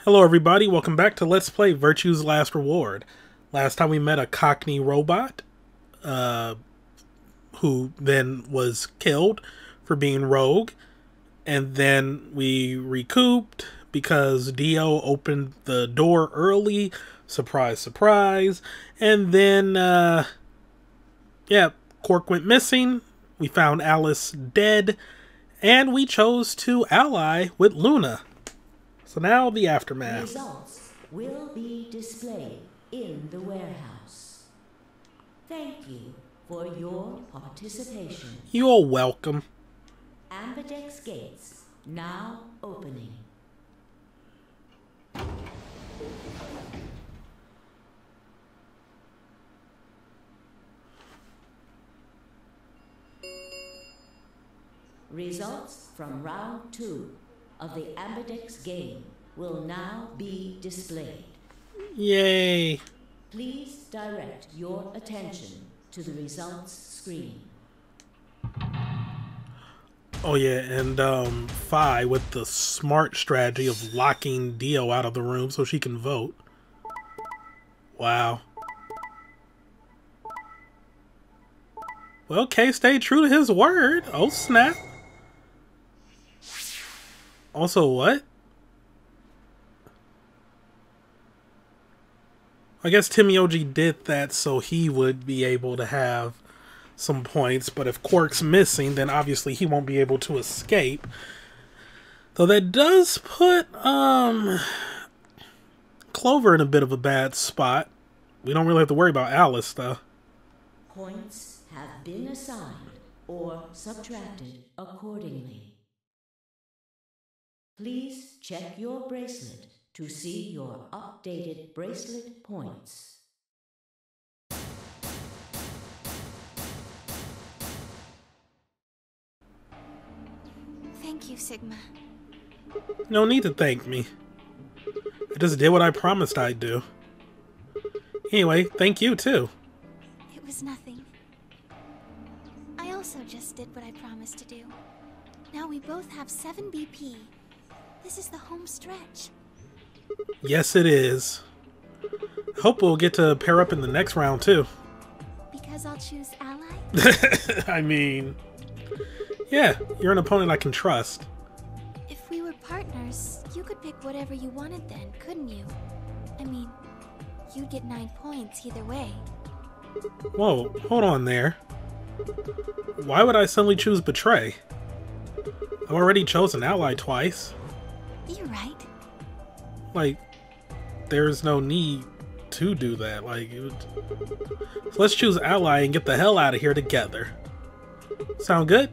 Hello everybody, welcome back to Let's Play Virtue's Last Reward. Last time we met a Cockney robot, who then was killed for being rogue, and then we recouped because Dio opened the door early, surprise surprise, and then, yeah, Quark went missing, we found Alice dead, and we chose to ally with Luna. So now the aftermath. Results will be displayed in the warehouse. Thank you for your participation. You're welcome. Ambidex gates now opening. Results from round 2 of the Ambidex game will now be displayed. Yay! Please direct your attention to the results screen. Oh yeah, and Fi with the smart strategy of locking Dio out of the room so she can vote. Wow. Well, Kay stayed true to his word. Oh snap. Also, what? I guess Timioji did that so he would be able to have some points, but if Quark's missing, then obviously he won't be able to escape. Though that does put Clover in a bit of a bad spot. We don't really have to worry about Alice, though. Points have been assigned or subtracted accordingly. Please check your bracelet to see your updated bracelet points. Thank you, Sigma. No need to thank me. I just did what I promised I'd do. Anyway, thank you too. It was nothing. I also just did what I promised to do. Now we both have 7 BP. This is the home stretch. Yes, it is. Hope we'll get to pair up in the next round too. Because I'll choose ally? I mean, yeah, you're an opponent I can trust. If we were partners, you could pick whatever you wanted then, couldn't you? I mean, you'd get 9 points either way. Whoa, hold on there. Why would I suddenly choose Betray? I've already chosen ally twice. You're right. Like, there's no need to do that. Like, so let's choose ally and get the hell out of here together. Sound good?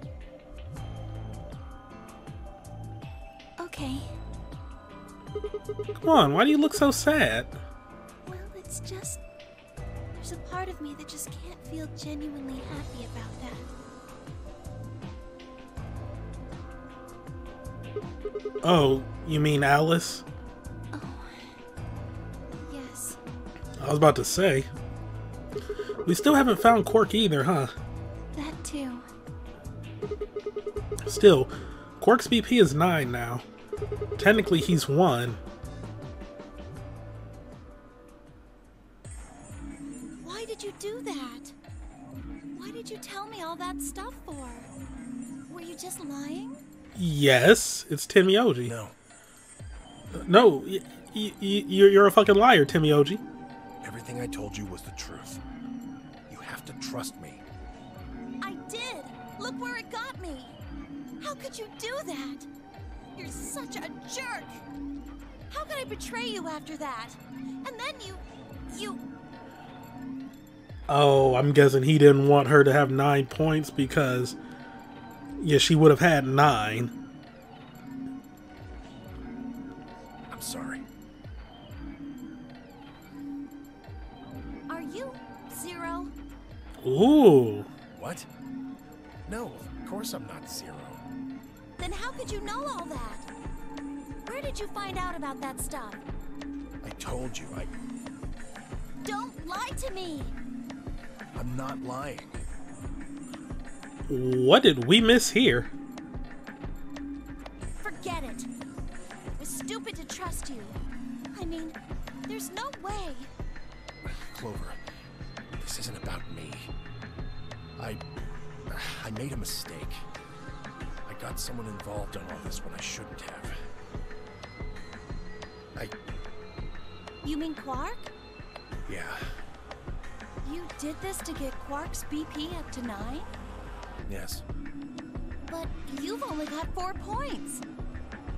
Okay. Come on, why do you look so sad? Well, it's just... there's a part of me that just can't feel genuinely happy about that. Oh, you mean Alice? Oh. Yes. I was about to say. We still haven't found Quark either, huh? That too. Still, Quark's BP is 9 now. Technically, he's 1. Why did you do that? Why did you tell me all that stuff for? Were you just lying? Yes, it's Timioji. No. No, you're a fucking liar, Timioji. Everything I told you was the truth. You have to trust me. I did! Look where it got me! How could you do that? You're such a jerk! How could I betray you after that? And then you... Oh, I'm guessing he didn't want her to have 9 points because... yeah, she would have had 9. I'm sorry. Are you 0? Ooh. What? No, of course I'm not 0. Then how could you know all that? Where did you find out about that stuff? I told you, Don't lie to me! I'm not lying. What did we miss here? Forget it. It was stupid to trust trust you. I mean, there's no way. Clover, this isn't about me. I made a mistake. I got someone involved in all this when I shouldn't have. You mean Quark? Yeah. You did this to get Quark's BP up to 9? Yes. But you've only got 4 points.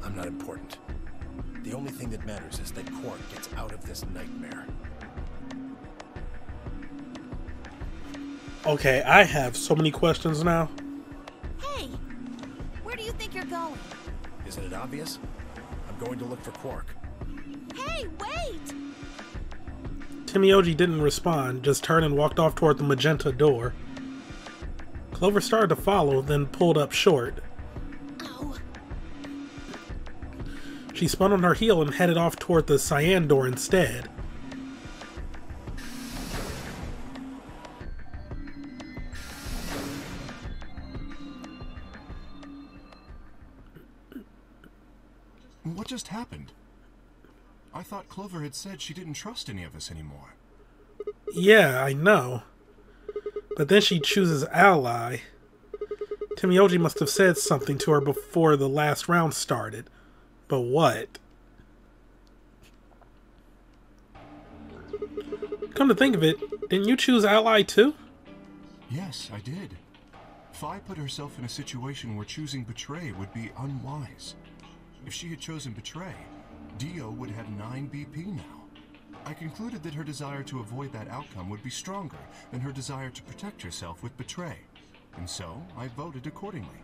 I'm not important. The only thing that matters is that Quark gets out of this nightmare. Okay, I have so many questions now. Hey, where do you think you're going? Isn't it obvious? I'm going to look for Quark. Hey, wait! Timioji didn't respond, just turned and walked off toward the magenta door. Clover started to follow, then pulled up short. Oh. She spun on her heel and headed off toward the cyan door instead. What just happened? I thought Clover had said she didn't trust any of us anymore. Yeah, I know. But then she chooses ally. Timioji must have said something to her before the last round started. But what? Come to think of it, didn't you choose ally too? Yes, I did. Fi put herself in a situation where choosing betray would be unwise. If she had chosen betray, Dio would have 9 BP now. I concluded that her desire to avoid that outcome would be stronger than her desire to protect herself with betray, and so I voted accordingly.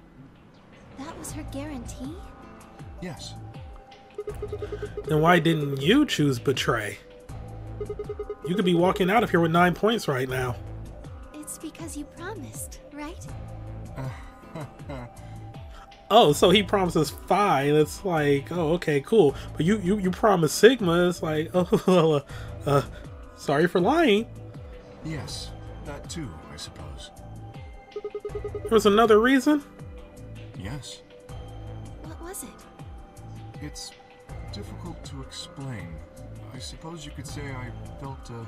That was her guarantee? Yes. Then why didn't you choose betray? You could be walking out of here with 9 points right now. It's because you promised, right? Oh, so he promises Phi, and it's like, oh, okay, cool. But you promised Sigma, it's like, oh, sorry for lying. Yes, that too, I suppose. There was another reason? Yes. What was it? It's difficult to explain. I suppose you could say I felt a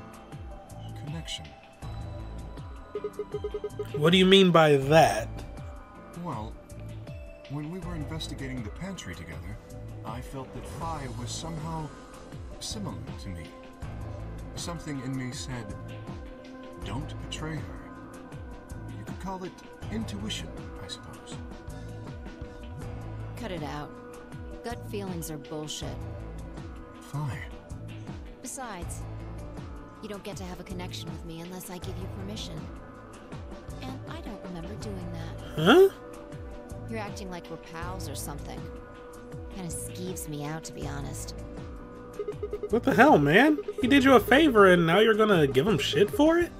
connection. What do you mean by that? Well, when we were investigating the pantry together, I felt that Fi was somehow similar to me. Something in me said, don't betray her. You could call it intuition, I suppose. Cut it out. Gut feelings are bullshit. Fi. Besides, you don't get to have a connection with me unless I give you permission. And I don't remember doing that. Huh? You're acting like we're pals or something. Kinda skeeves me out, to be honest. What the hell, man? He did you a favor and now you're gonna give him shit for it?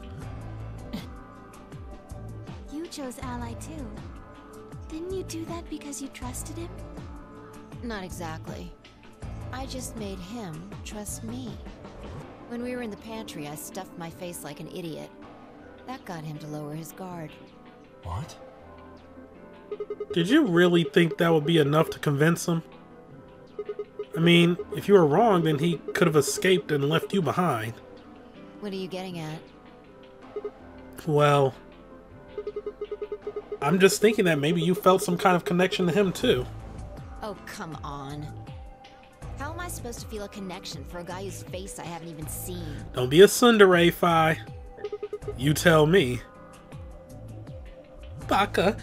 You chose ally too. Didn't you do that because you trusted him? Not exactly. I just made him trust me. When we were in the pantry, I stuffed my face like an idiot. That got him to lower his guard. What? Did you really think that would be enough to convince him? I mean, if you were wrong, then he could have escaped and left you behind. What are you getting at? Well, I'm just thinking that maybe you felt some kind of connection to him too. Oh, come on. How am I supposed to feel a connection for a guy whose face I haven't even seen? Don't be a tsundere, Fi. You tell me. Baka,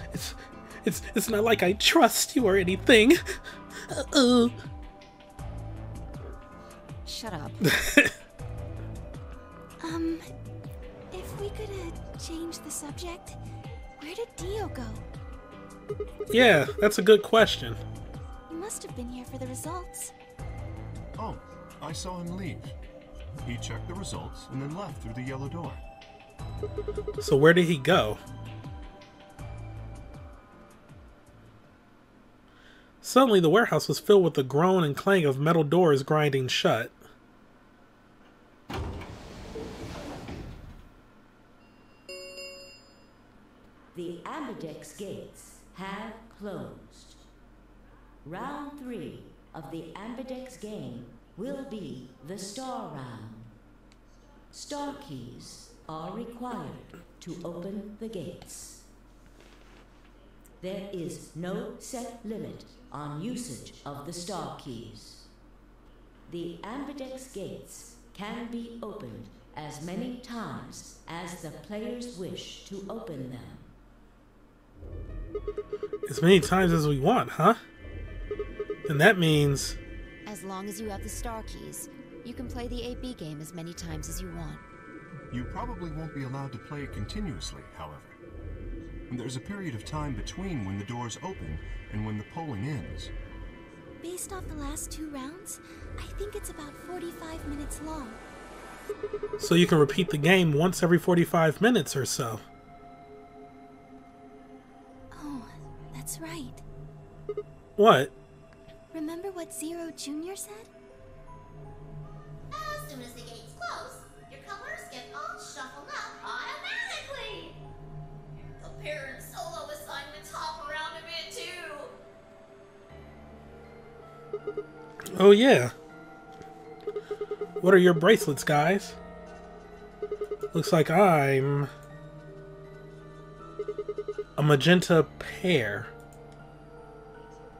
it's not like I trust you or anything. Shut up. If we could change the subject, where did Dio go? Yeah, that's a good question. He must have been here for the results. Oh, I saw him leave. He checked the results and then left through the yellow door. So where did he go? Suddenly the warehouse was filled with the groan and clang of metal doors grinding shut. The ambidex gates have closed. Round 3, of the Ambidex game will be the Star Round. Star keys are required to open the gates. There is no set limit on usage of the star keys. The Ambidex gates can be opened as many times as the players wish to open them. As many times as we want, huh? And that means... As long as you have the star keys, you can play the AB game as many times as you want. You probably won't be allowed to play it continuously, however. There's a period of time between when the doors open and when the polling ends. Based off the last 2 rounds, I think it's about 45 minutes long. So you can repeat the game once every 45 minutes or so. Oh, that's right. What? Remember what Zero Jr. said? As soon as the gates close, your colors get all shuffled up automatically. The parent solo assignments hop around a bit too. Oh yeah. What are your bracelets, guys? Looks like I'm a magenta pair.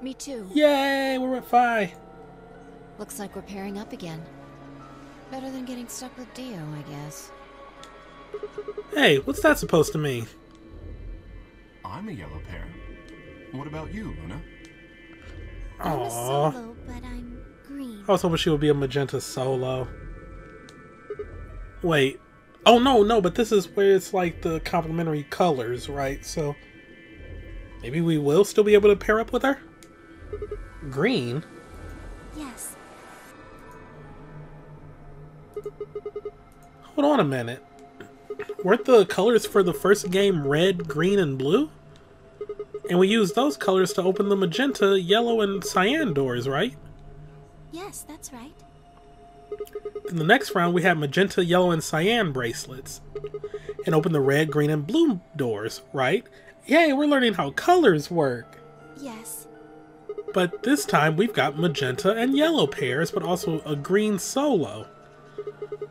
Me too. Yay, we're at 5. Looks like we're pairing up again. Better than getting stuck with Dio, I guess. Hey, what's that supposed to mean? I'm a yellow pair. What about you, Luna? I'm a Aww. solo, but I'm green. I was hoping she would be a magenta solo. Wait. Oh, no, but this is where it's like the complementary colors, right? So maybe we will still be able to pair up with her? Green? Yes. Hold on a minute. Weren't the colors for the first game red, green, and blue? And we used those colors to open the magenta, yellow, and cyan doors, right? Yes, that's right. In the next round, we had magenta, yellow, and cyan bracelets. And opened the red, green, and blue doors, right? Yay, we're learning how colors work. Yes. But this time, we've got magenta and yellow pairs, but also a green solo.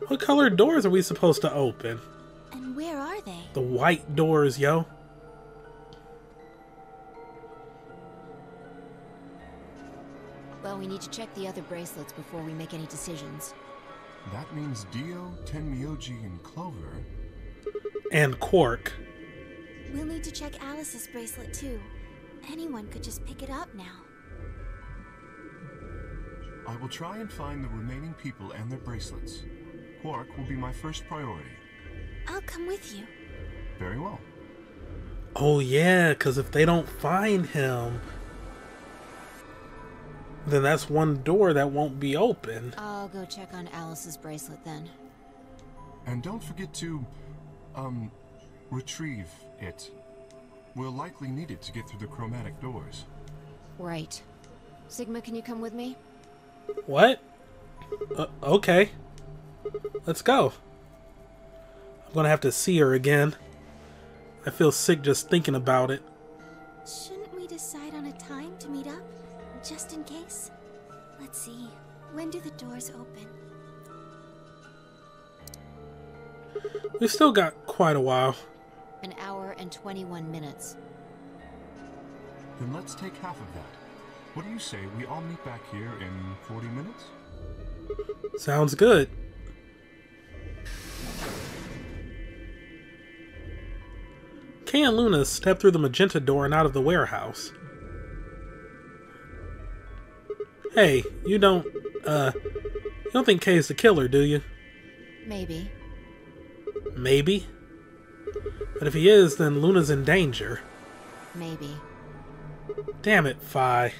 What color doors are we supposed to open? And where are they? The white doors, yo. Well, we need to check the other bracelets before we make any decisions. That means Dio, Tenmyoji, and Clover. And Quark. We'll need to check Alice's bracelet too. Anyone could just pick it up now. I will try and find the remaining people and their bracelets. Quark will be my first priority. I'll come with you. Very well. Oh yeah, because if they don't find him, then that's one door that won't be open. I'll go check on Alice's bracelet then. And don't forget to, retrieve it. We'll likely need it to get through the chromatic doors. Right. Sigma, can you come with me? What? Okay. Let's go. I'm gonna have to see her again. I feel sick just thinking about it. Shouldn't we decide on a time to meet up? Just in case? Let's see. When do the doors open? We've still got quite a while. An hour and 21 minutes. Then let's take half of that. What do you say we all meet back here in 40 minutes? Sounds good. Kay and Luna step through the magenta door and out of the warehouse. Hey, you don't think Kay's the killer, do you? Maybe. Maybe? But if he is, then Luna's in danger. Maybe. Damn it, Fi.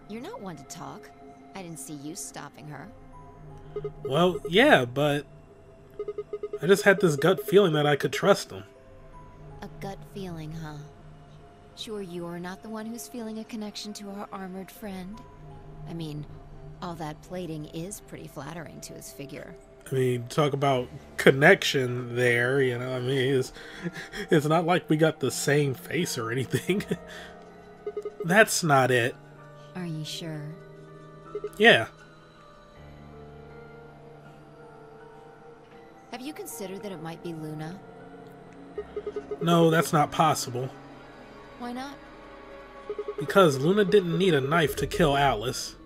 You're not one to talk. I didn't see you stopping her. Well, yeah, but I just had this gut feeling that I could trust him. A gut feeling, huh? Sure you're not the one who's feeling a connection to our armored friend? I mean, all that plating is pretty flattering to his figure. I mean, talk about connection there, you know, I mean, it's not like we got the same face or anything. That's not it. Are you sure? Yeah. Have you considered that it might be Luna? No, that's not possible. Why not? Because Luna didn't need a knife to kill Alice.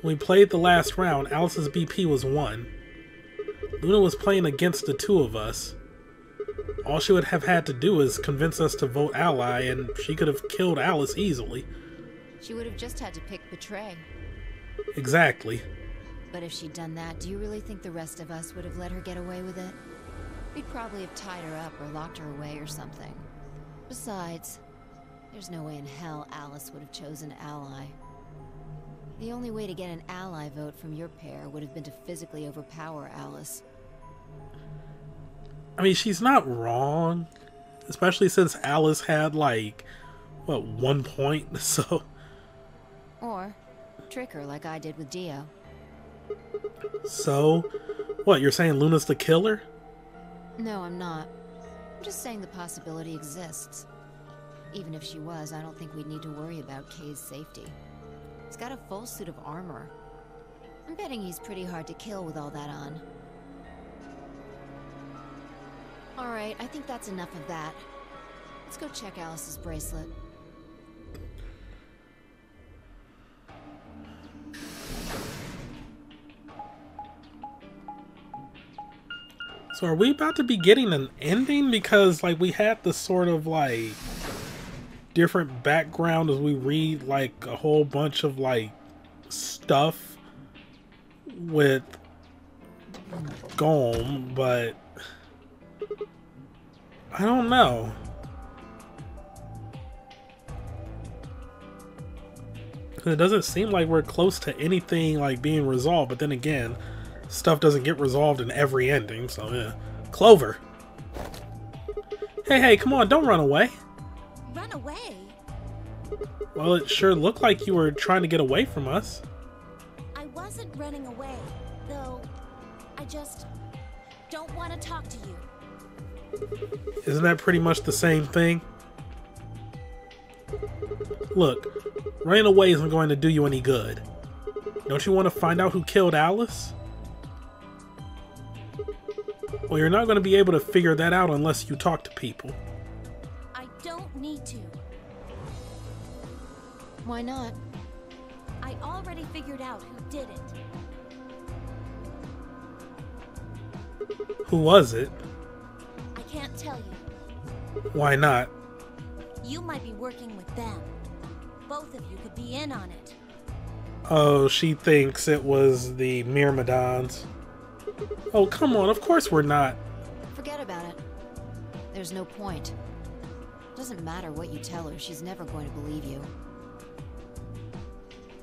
When we played the last round, Alice's BP was 1. Luna was playing against the two of us. All she would have had to do is convince us to vote ally, and she could have killed Alice easily. She would have just had to pick Betray. Exactly. But if she'd done that, do you really think the rest of us would have let her get away with it? We'd probably have tied her up or locked her away or something. Besides, there's no way in hell Alice would have chosen ally. The only way to get an ally vote from your pair would have been to physically overpower Alice. I mean, she's not wrong. Especially since Alice had, like, what, 1 point? So... Or trick her like I did with Dio. So? What, you're saying Luna's the killer? No, I'm not. I'm just saying the possibility exists. Even if she was, I don't think we'd need to worry about Kay's safety. He's got a full suit of armor. I'm betting he's pretty hard to kill with all that on. Alright, I think that's enough of that. Let's go check Alice's bracelet. So are we about to be getting an ending? Because, like, we had this sort of, like, different background as we read, like, a whole bunch of, like, stuff with Golem, but I don't know. It doesn't seem like we're close to anything, like, being resolved, but then again, stuff doesn't get resolved in every ending, so yeah. Clover! Hey, come on, don't run away! Run away? Well, it sure looked like you were trying to get away from us. I wasn't running away, though I just don't want to talk to you. Isn't that pretty much the same thing? Look, running away isn't going to do you any good. Don't you want to find out who killed Alice? Well, you're not going to be able to figure that out unless you talk to people. I don't need to. Why not? I already figured out who did it. Who was it? I can't tell you. Why not? You might be working with them. Both of you could be in on it. Oh, she thinks it was the Myrmidons. Oh, come on, of course we're not. Forget about it. There's no point. Doesn't matter what you tell her, she's never going to believe you.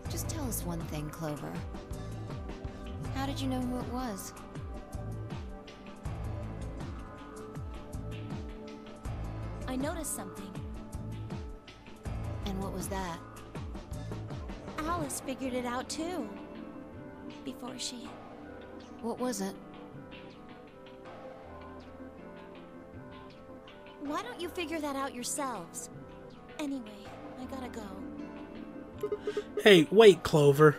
Just tell us one thing, Clover. How did you know who it was? I noticed something. And what was that? Alice figured it out too. Before she... What was it? Why don't you figure that out yourselves? Anyway, I gotta go. Hey, wait, Clover.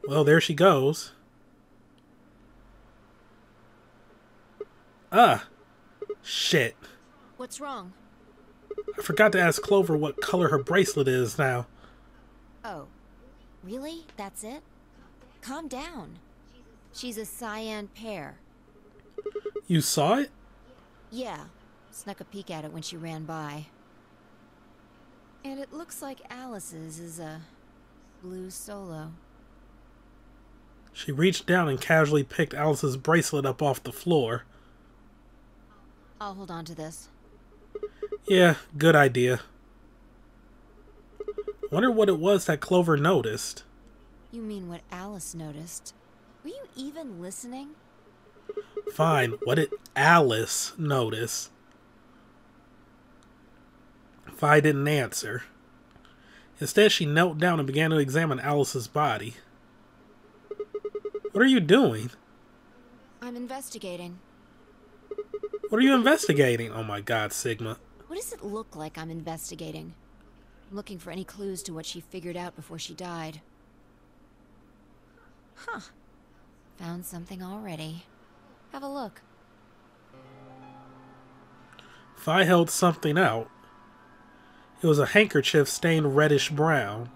Well, there she goes. Ah, shit. What's wrong? I forgot to ask Clover what color her bracelet is now. Oh, really? That's it? Calm down. She's a cyan pear. You saw it? Yeah, snuck a peek at it when she ran by. And it looks like Alice's is a blue solo. She reached down and casually picked Alice's bracelet up off the floor. I'll hold on to this. Yeah, good idea. Wonder what it was that Clover noticed. You mean what Alice noticed? Were you even listening? Fine, what did Alice notice? Vi didn't answer. Instead, she knelt down and began to examine Alice's body. What are you doing? I'm investigating. What are you investigating? Oh my god, Sigma. What does it look like I'm investigating? I'm looking for any clues to what she figured out before she died. Huh. Found something already. Have a look. If I held something out, it was a handkerchief stained reddish brown.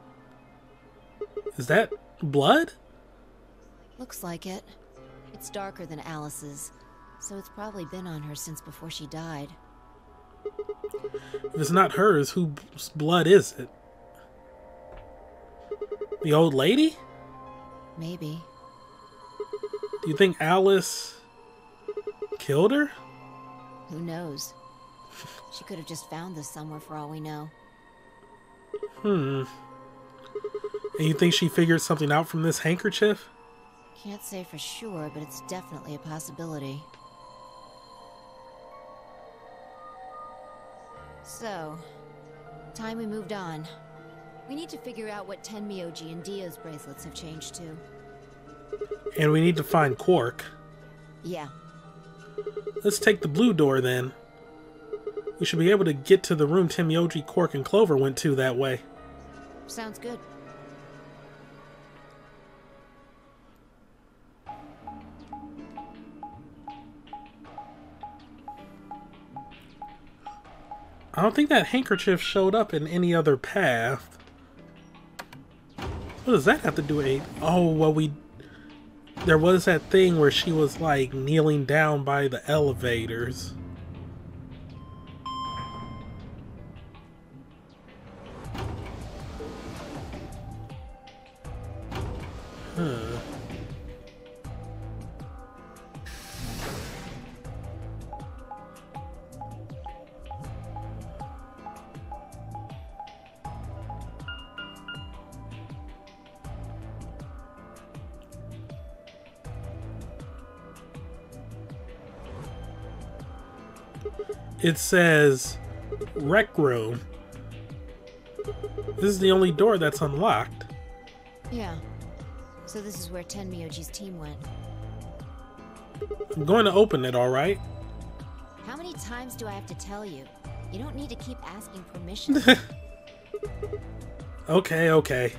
Is that blood? Looks like it. It's darker than Alice's, so it's probably been on her since before she died. If it's not hers, whose blood is it? The old lady? Maybe. Do you think Alice killed her? Who knows? She could have just found this somewhere for all we know. And you think she figured something out from this handkerchief? Can't say for sure, but it's definitely a possibility. So, time we moved on. We need to figure out what Tenmyoji and Dio's bracelets have changed to. And we need to find Quark. Yeah. Let's take the blue door then. We should be able to get to the room Tenmyoji, Quark, and Clover went to that way. Sounds good. I don't think that handkerchief showed up in any other path. What does that have to do with it? Oh, well, there was that thing where she was like kneeling down by the elevators. It says rec room. This is the only door that's unlocked. Yeah. So this is where Tenmyoji's team went. I'm going to open it, alright? How many times do I have to tell you? You don't need to keep asking permission. Okay.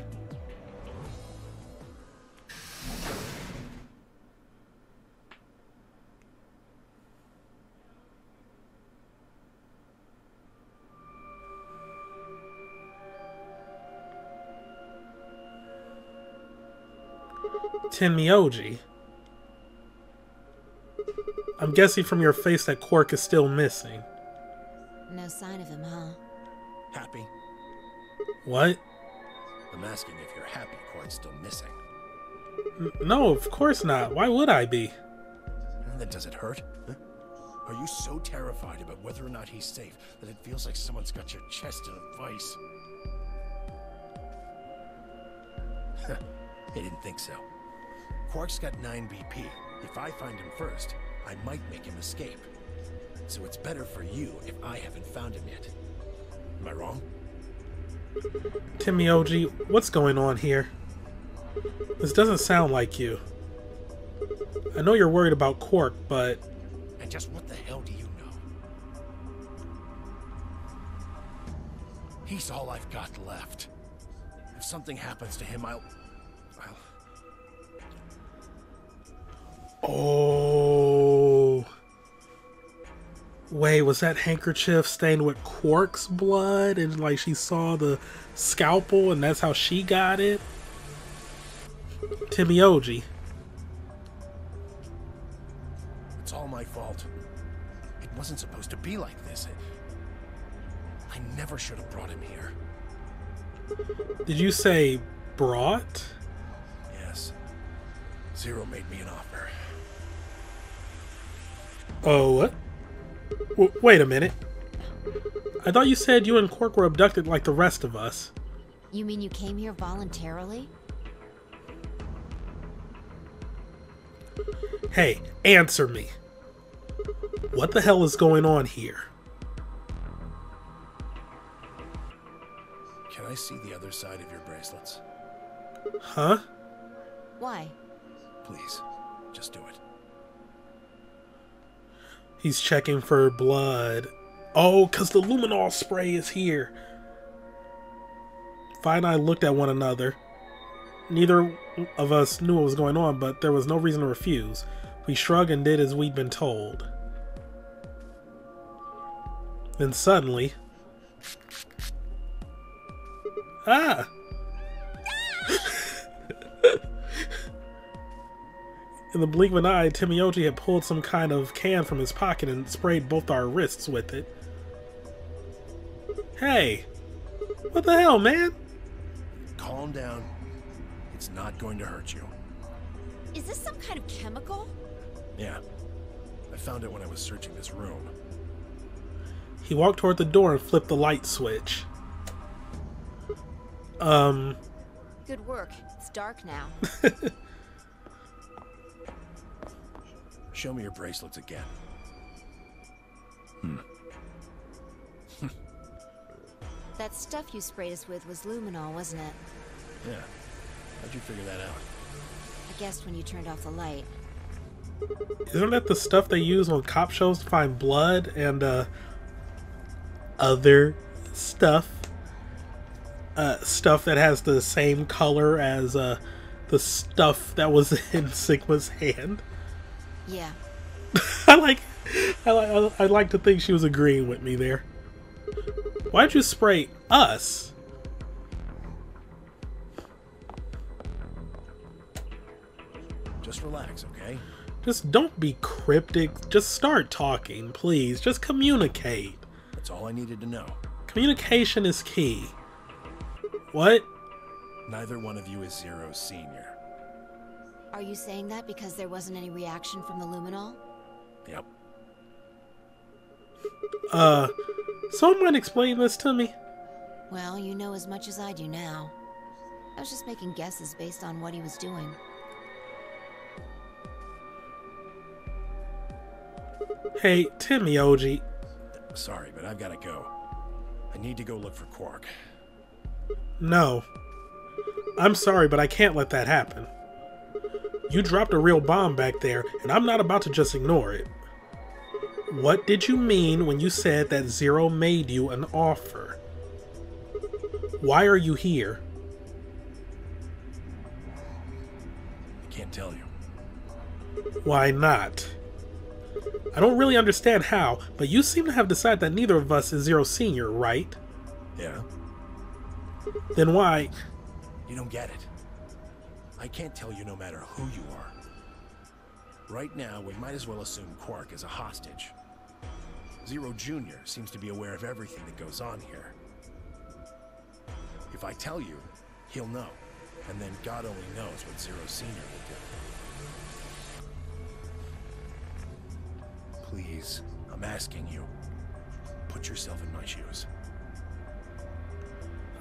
Tenmyoji. I'm guessing from your face that Quark is still missing. No sign of him, huh? Happy? What? I'm asking if you're happy Quark's still missing. No, of course not. Why would I be? And then does it hurt? Huh? Are you so terrified about whether or not he's safe that it feels like someone's got your chest in a vice? I didn't think so. Quark's got 9 BP. If I find him first, I might make him escape. So it's better for you if I haven't found him yet. Am I wrong? Tenmyoji, what's going on here? This doesn't sound like you. I know you're worried about Quark, but... And just what the hell do you know? He's all I've got left. If something happens to him, I'll... Oh. Wait, was that handkerchief stained with Quark's blood? And like she saw the scalpel and that's how she got it? Tenmyoji. It's all my fault. It wasn't supposed to be like this. I never should have brought him here. Did you say brought? Yes. Zero made me an offer. Oh, what? Wait a minute. I thought you said you and Quark were abducted like the rest of us. You mean you came here voluntarily? Hey, answer me. What the hell is going on here? Can I see the other side of your bracelets? Huh? Why? Please, just do it. He's checking for blood. Oh, because the luminol spray is here. Vi and I looked at one another. Neither of us knew what was going on, but there was no reason to refuse. We shrugged and did as we'd been told. Then suddenly... Ah! In the blink of an eye, Timioji had pulled some kind of can from his pocket and sprayed both our wrists with it. Hey! What the hell, man? Calm down. It's not going to hurt you. Is this some kind of chemical? Yeah. I found it when I was searching this room. He walked toward the door and flipped the light switch. Good work. It's dark now. Show me your bracelets again. That stuff you sprayed us with was luminol, wasn't it? Yeah. How'd you figure that out? I guessed when you turned off the light. Isn't that the stuff they use on cop shows to find blood and other stuff? Stuff that has the same color as the stuff that was in Sigma's hand. Yeah. I like to think she was agreeing with me there. Why'd you spray us? Just relax, okay? Just don't be cryptic. Just start talking, please. Just communicate. That's all I needed to know. Communication is key. What? Neither one of you is Zero's senior. Are you saying that because there wasn't any reaction from the luminol? Yep. Someone might explain this to me? Well, you know as much as I do now. I was just making guesses based on what he was doing. Hey, Timioji. Sorry, but I've got to go. I need to go look for Quark. No. I'm sorry, but I can't let that happen. You dropped a real bomb back there, and I'm not about to just ignore it. What did you mean when you said that Zero made you an offer? Why are you here? I can't tell you. Why not? I don't really understand how, but you seem to have decided that neither of us is Zero Senior, right? Yeah? Then why... You don't get it. I can't tell you no matter who you are. Right now, we might as well assume Quark is a hostage. Zero Jr. seems to be aware of everything that goes on here. If I tell you, he'll know. And then God only knows what Zero Senior will do. Please, I'm asking you. Put yourself in my shoes.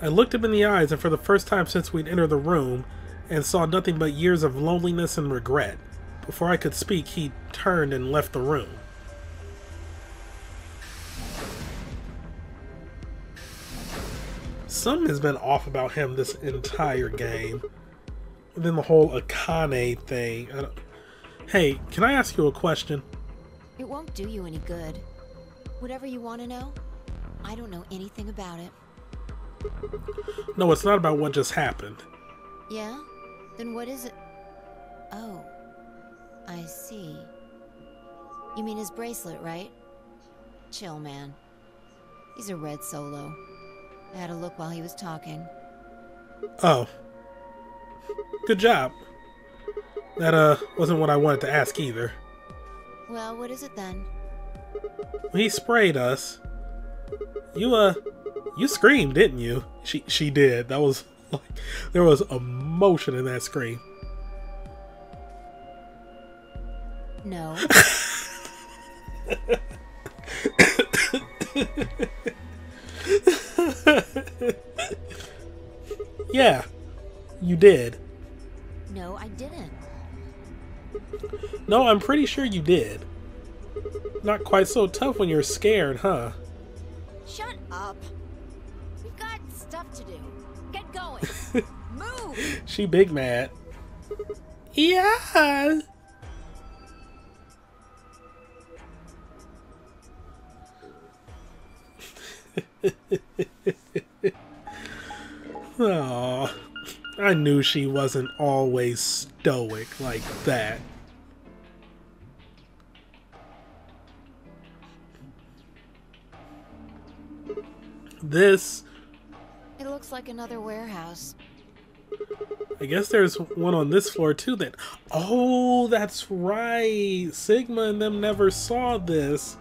I looked him in the eyes, and for the first time since we'd entered the room, and saw nothing but years of loneliness and regret. Before I could speak, he turned and left the room. Something has been off about him this entire game. And then the whole Akane thing. Hey, can I ask you a question? It won't do you any good. Whatever you want to know, I don't know anything about it. No, it's not about what just happened. Yeah? Then what is it? Oh. I see. You mean his bracelet, right? Chill, man. He's a red solo. I had a look while he was talking. Oh. Good job. That, wasn't what I wanted to ask either. Well, what is it then? He sprayed us. You screamed, didn't you? She did. That was like, there was emotion in that scream. No. Yeah, you did. No, I didn't. No, I'm pretty sure you did. Not quite so tough when you're scared, huh? Shut up. We've got stuff to do. Get going. Move. She big mad. Yeah. Oh, I knew she wasn't always stoic like that. This... It looks like another warehouse. I guess there's one on this floor too then. Oh, that's right. Sigma and them never saw this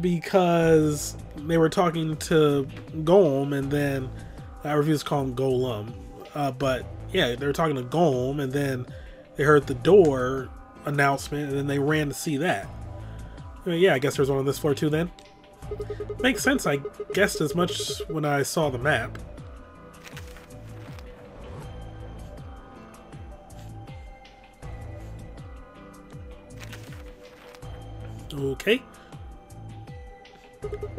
because they were talking to Golem, and then I refuse to call him Golem. But yeah, they were talking to Golem, and then they heard the door announcement, and then they ran to see that. Yeah, I guess there's one on this floor too then. Makes sense, I guessed as much when I saw the map. Okay.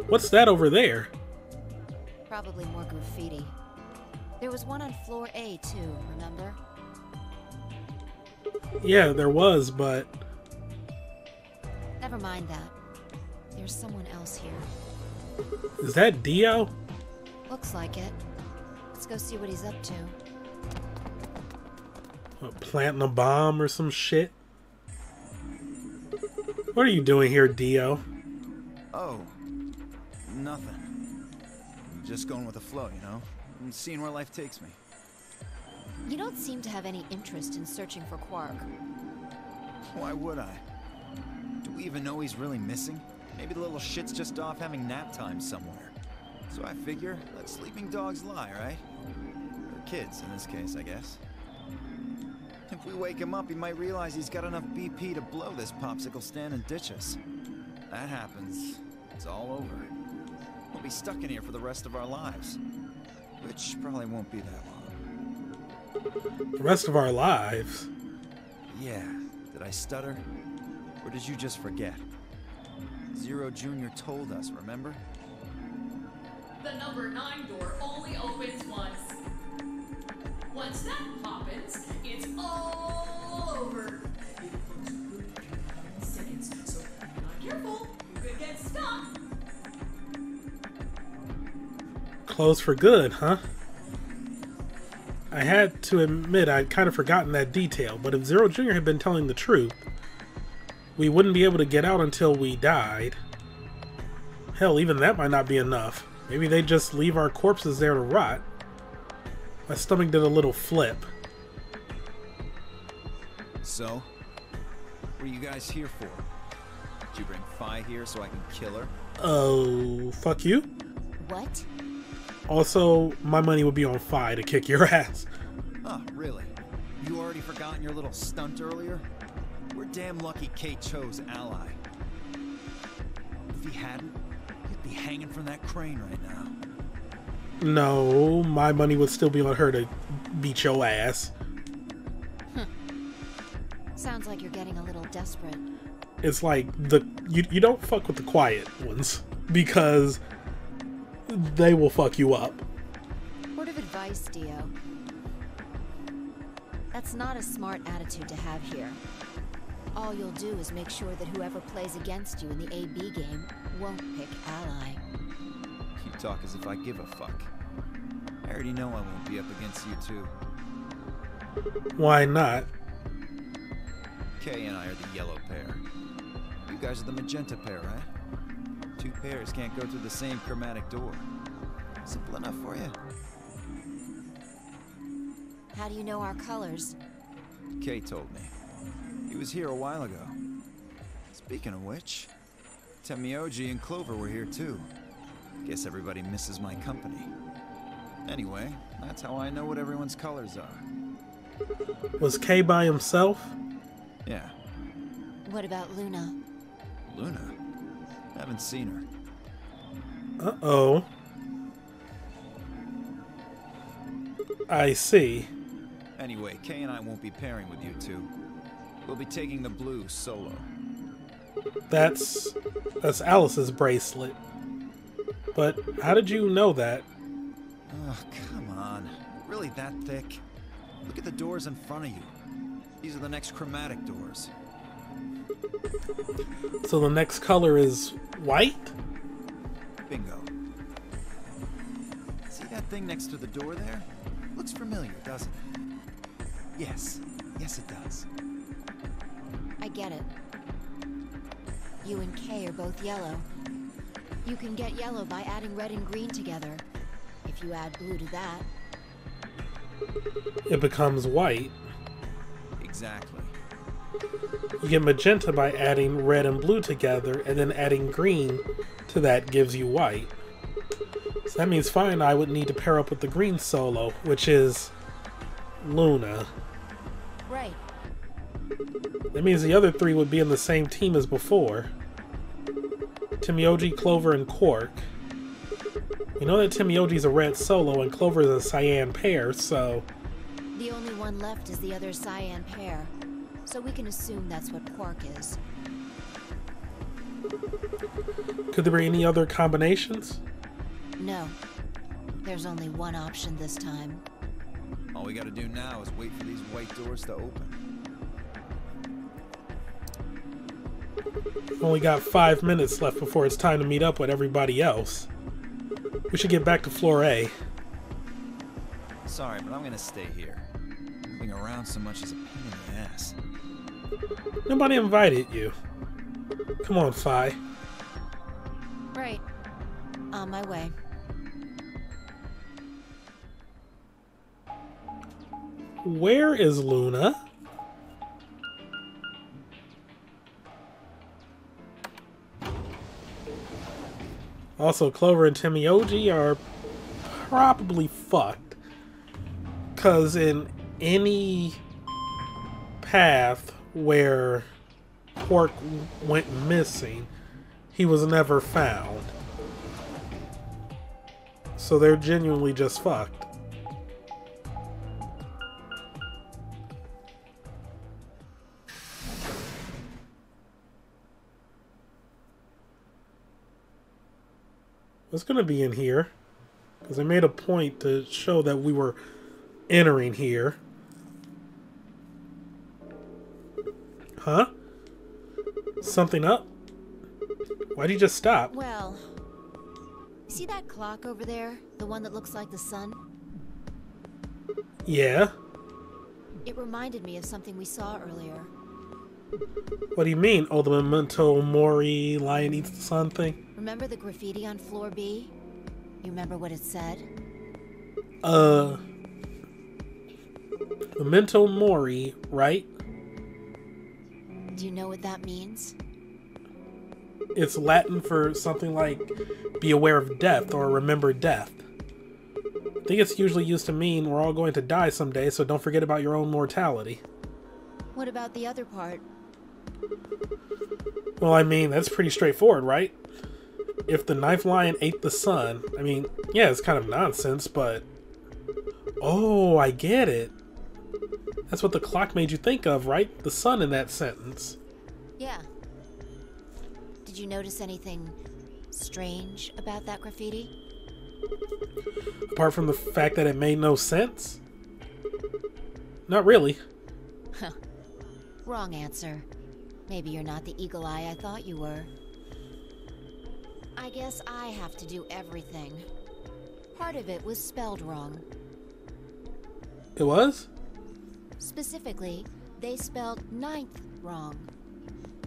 What's that over there? Probably more graffiti. There was one on floor A too, remember? Yeah, there was, but... Never mind that. There's someone else here. Is that Dio? Looks like it. Let's go see what he's up to. What, planting a bomb or some shit? What are you doing here, Dio? Oh, nothing. I'm just going with the flow, you know? I'm seeing where life takes me. You don't seem to have any interest in searching for Quark. Why would I? Do we even know he's really missing? Maybe the little shit's just off having nap time somewhere. So I figure, let sleeping dogs lie, right? Or kids, in this case, I guess. If we wake him up, he might realize he's got enough BP to blow this popsicle stand and ditch us. That happens, it's all over. We'll be stuck in here for the rest of our lives. Which probably won't be that long. The rest of our lives? Yeah, did I stutter? Or did you just forget? Zero Jr. told us, remember? The number 9 door only opens once. Once that happens, it's all over. It looks good in seconds, so if you're not careful, you could get stuck. Closed for good, huh? I had to admit I'd kind of forgotten that detail, but if Zero Jr. had been telling the truth, we wouldn't be able to get out until we died. Hell, even that might not be enough. Maybe they just leave our corpses there to rot. My stomach did a little flip. So, what are you guys here for? Did you bring Fi here so I can kill her? Oh, fuck you. What? Also, my money would be on Fi to kick your ass. Oh, really? You already forgotten your little stunt earlier? We're damn lucky Kate chose ally. If he hadn't, he'd be hanging from that crane right now. No, my money would still be on her to beat your ass. Sounds like you're getting a little desperate. It's like you don't fuck with the quiet ones because they will fuck you up. Word of advice, Dio. That's not a smart attitude to have here. All you'll do is make sure that whoever plays against you in the AB game won't pick ally. You talk as if I give a fuck. I already know I won't be up against you two. Why not? Kay and I are the yellow pair. You guys are the magenta pair, right? Two pairs can't go through the same chromatic door. Simple enough for you. How do you know our colors? Kay told me. He was here a while ago. Speaking of which, Temioji and Clover were here too. Guess everybody misses my company. Anyway, that's how I know what everyone's colors are. Was K by himself? Yeah. What about Luna? Luna? Haven't seen her. Uh-oh. I see. Anyway, Kay and I won't be pairing with you two. We'll be taking the blue solo. That's Alice's bracelet. But how did you know that? Oh, come on. Really that thick? Look at the doors in front of you. These are the next chromatic doors. So the next color is white? Bingo. See that thing next to the door there? Looks familiar, doesn't it? Yes. Yes, it does. I get it. You and Kay are both yellow. You can get yellow by adding red and green together. If you add blue to that, it becomes white. Exactly. You get magenta by adding red and blue together, and then adding green to that gives you white. So that means fine, I would need to pair up with the green solo, which is Luna. right. That means the other three would be in the same team as before. Timioji, Clover, and Quark. We know that Timioji's a red solo and Clover is a cyan pair, so... The only one left is the other cyan pair, so we can assume that's what Quark is. Could there be any other combinations? No. There's only one option this time. All we gotta do now is wait for these white doors to open. We've only got 5 minutes left before it's time to meet up with everybody else. We should get back to floor A. Sorry, but I'm gonna stay here. Moving around so much is a pain in the ass. Nobody invited you. Come on, Fi. Right. On my way. Where is Luna? Also, Clover and Timioji are probably fucked. Because in any path where Quark went missing, he was never found. So they're genuinely just fucked. What's gonna be in here? Because I made a point to show that we were entering here. Huh? Something up? Why'd you just stop? Well, see that clock over there? The one that looks like the sun? Yeah? It reminded me of something we saw earlier. What do you mean? Oh, the Memento Mori lion eats the sun thing? Remember the graffiti on floor B? You remember what it said? Memento Mori, right? Do you know what that means? It's Latin for something like be aware of death or remember death. I think it's usually used to mean we're all going to die someday, so don't forget about your own mortality. What about the other part? Well, I mean, that's pretty straightforward, right? If the ninth lion ate the sun, I mean, yeah, it's kind of nonsense, but... Oh, I get it. That's what the clock made you think of, right? The sun in that sentence. Yeah. Did you notice anything strange about that graffiti? Apart from the fact that it made no sense? Not really. Huh. Wrong answer. Maybe you're not the eagle eye I thought you were. I guess I have to do everything. Part of it was spelled wrong. It was? Specifically, they spelled ninth wrong.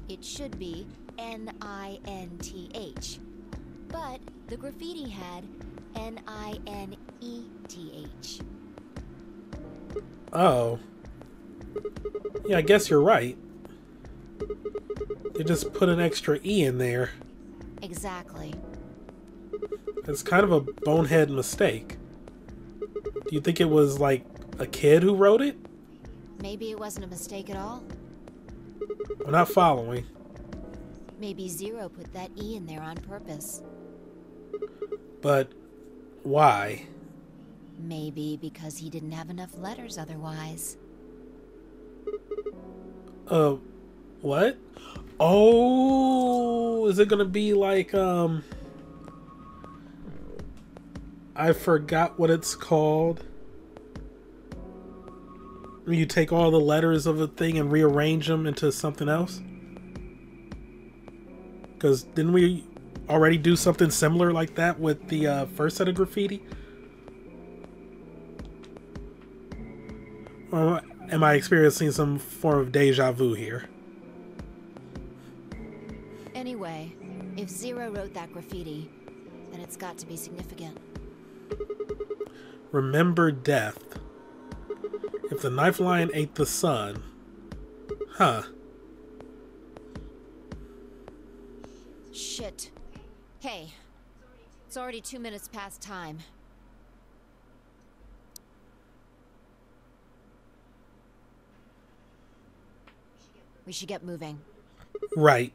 It should be N-I-N-T-H. But the graffiti had N-I-N-E-T-H. Oh. Yeah, I guess you're right. They just put an extra E in there. Exactly. It's kind of a bonehead mistake. Do you think it was like a kid who wrote it? Maybe it wasn't a mistake at all. I'm not following. Maybe Zero put that E in there on purpose. But why? Maybe because he didn't have enough letters otherwise. What? Oh, is it gonna be like, I forgot what it's called. When you take all the letters of a thing and rearrange them into something else? Because didn't we already do something similar like that with the first set of graffiti? Or am I experiencing some form of deja vu here? Anyway, if Zero wrote that graffiti, then it's got to be significant. Remember death. If the knife lion ate the sun. Huh. Shit. Hey, it's already 2 minutes past time. We should get moving. Right.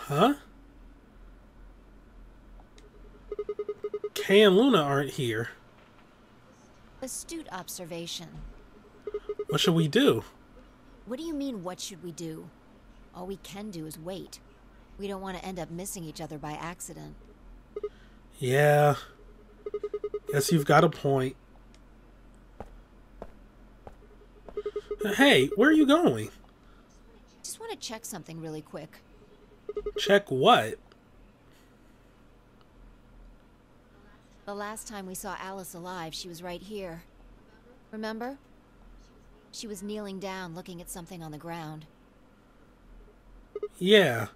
Huh? Kay and Luna aren't here. Astute observation. What should we do? What do you mean, what should we do? All we can do is wait. We don't want to end up missing each other by accident. Yeah. Guess you've got a point. Hey, where are you going? Just want to check something really quick. Check what? The last time we saw Alice alive, she was right here. Remember? She was kneeling down, looking at something on the ground. Yeah.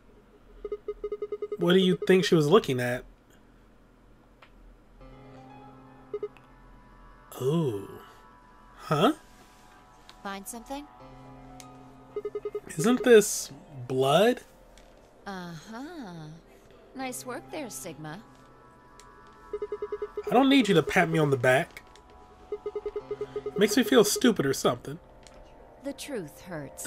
What do you think she was looking at? Oh. Huh? Find something? Isn't this blood? Uh-huh. Nice work there, Sigma. I don't need you to pat me on the back. Makes me feel stupid or something. The truth hurts.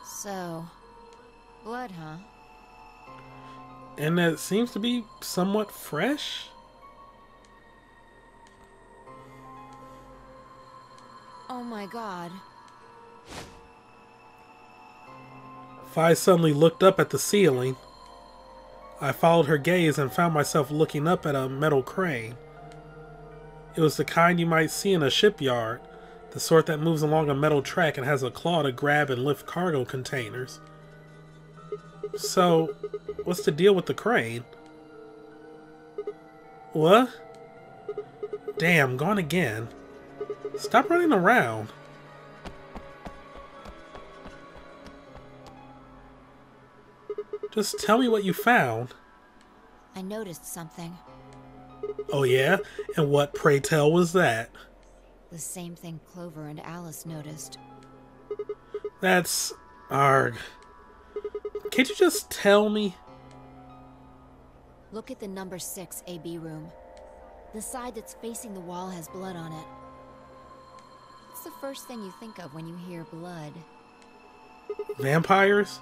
So, blood, huh? And it seems to be somewhat fresh. Oh my god. Fi suddenly looked up at the ceiling. I followed her gaze and found myself looking up at a metal crane. It was the kind you might see in a shipyard, the sort that moves along a metal track and has a claw to grab and lift cargo containers. So, what's the deal with the crane? What? Damn, gone again. Stop running around. Just tell me what you found. I noticed something. Oh yeah? And what, pray tell, was that? The same thing Clover and Alice noticed. That's... arg. Can't you just tell me? Look at the number 6 AB room. The side that's facing the wall has blood on it. What's the first thing you think of when you hear blood? Vampires?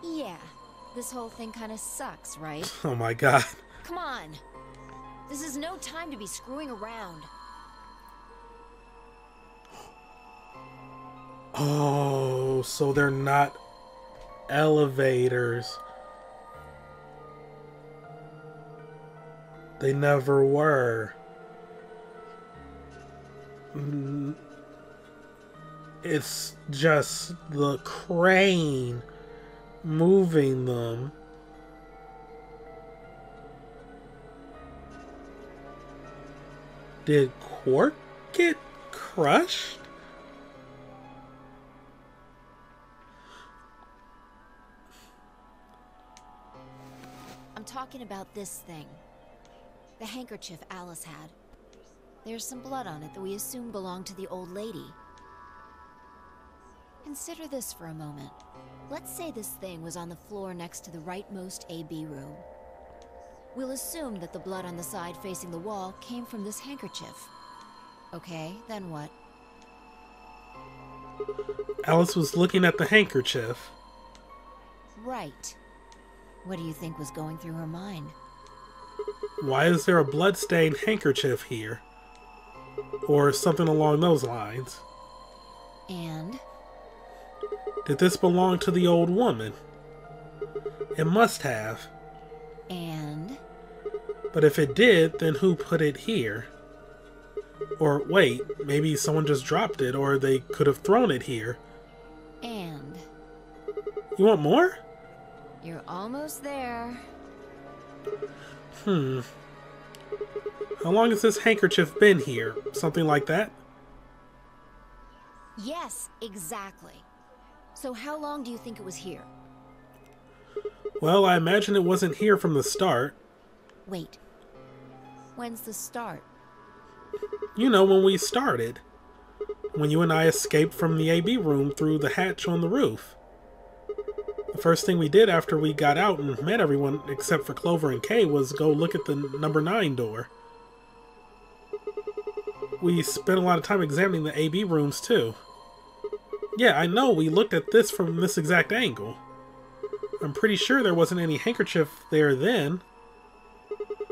Yeah. This whole thing kind of sucks, right? Oh my god. Come on! This is no time to be screwing around. Oh, so they're not elevators. They never were. It's just the crane moving them. Did Quark get crushed? I'm talking about this thing. The handkerchief Alice had. There's some blood on it that we assume belonged to the old lady. Consider this for a moment. Let's say this thing was on the floor next to the rightmost AB room. We'll assume that the blood on the side facing the wall came from this handkerchief. Okay, then what? Alice was looking at the handkerchief. Right. What do you think was going through her mind? Why is there a blood-stained handkerchief here? Or something along those lines. And? Did this belong to the old woman? It must have. And? But if it did, then who put it here? Or wait, maybe someone just dropped it, or they could have thrown it here. And? You want more? You're almost there. How long has this handkerchief been here? Something like that? Yes, exactly. So how long do you think it was here? Well, I imagine it wasn't here from the start. Wait. When's the start? You know, when we started. When you and I escaped from the AB room through the hatch on the roof. The first thing we did after we got out and met everyone, except for Clover and Kay, was go look at the number 9 door. We spent a lot of time examining the AB rooms, too. Yeah, I know, we looked at this from this exact angle. I'm pretty sure there wasn't any handkerchief there then.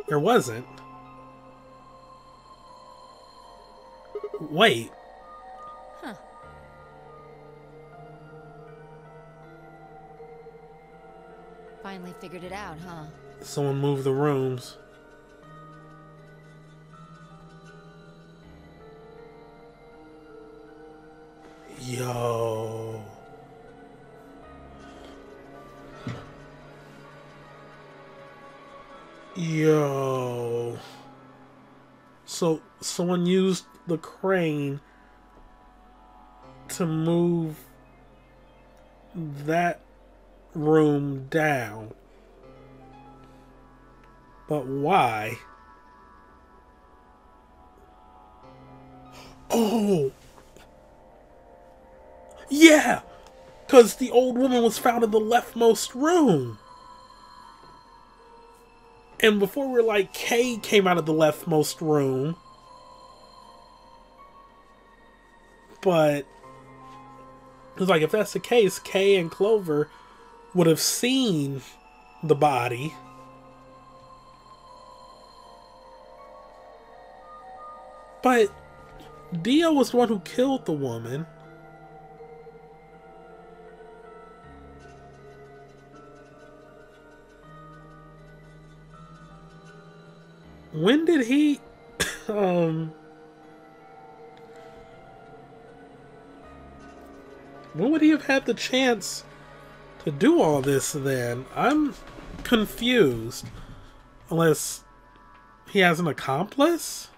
There wasn't. Wait. Huh. Finally figured it out, huh? Someone moved the rooms. Yo. Yo. So someone used the crane to move that room down. But why? Oh! Yeah! Because the old woman was found in the leftmost room. And before we were like, Kay came out of the leftmost room. But it was like, if that's the case, Kay and Clover would have seen the body. But Dio was the one who killed the woman. When did he when would he have had the chance to do all this then? I'm confused. Unless he has an accomplice?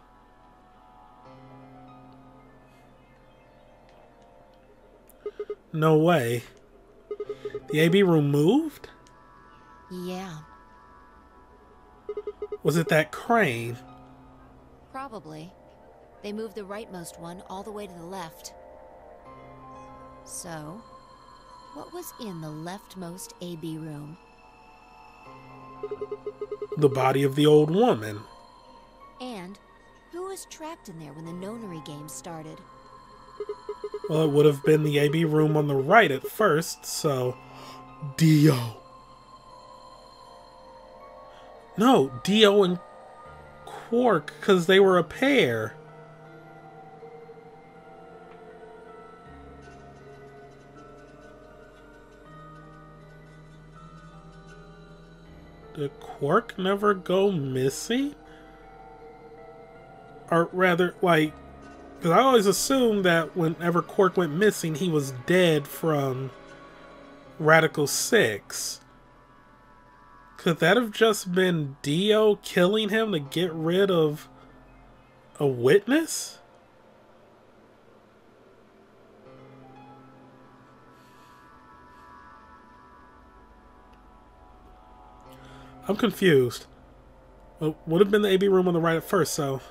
No way. The AB room moved? Yeah. Was it that crane? Probably. They moved the rightmost one all the way to the left. So, what was in the leftmost AB room? The body of the old woman. And who was trapped in there when the nonary game started? Well, it would have been the AB room on the right at first, so... Dio. No, Dio and Quark, because they were a pair. Did Quark never go missing? Or rather, like... Because I always assumed that whenever Quark went missing, he was dead from Radical 6. Could that have just been Dio killing him to get rid of a witness? I'm confused. Well, would have been the AB room on the right at first, so...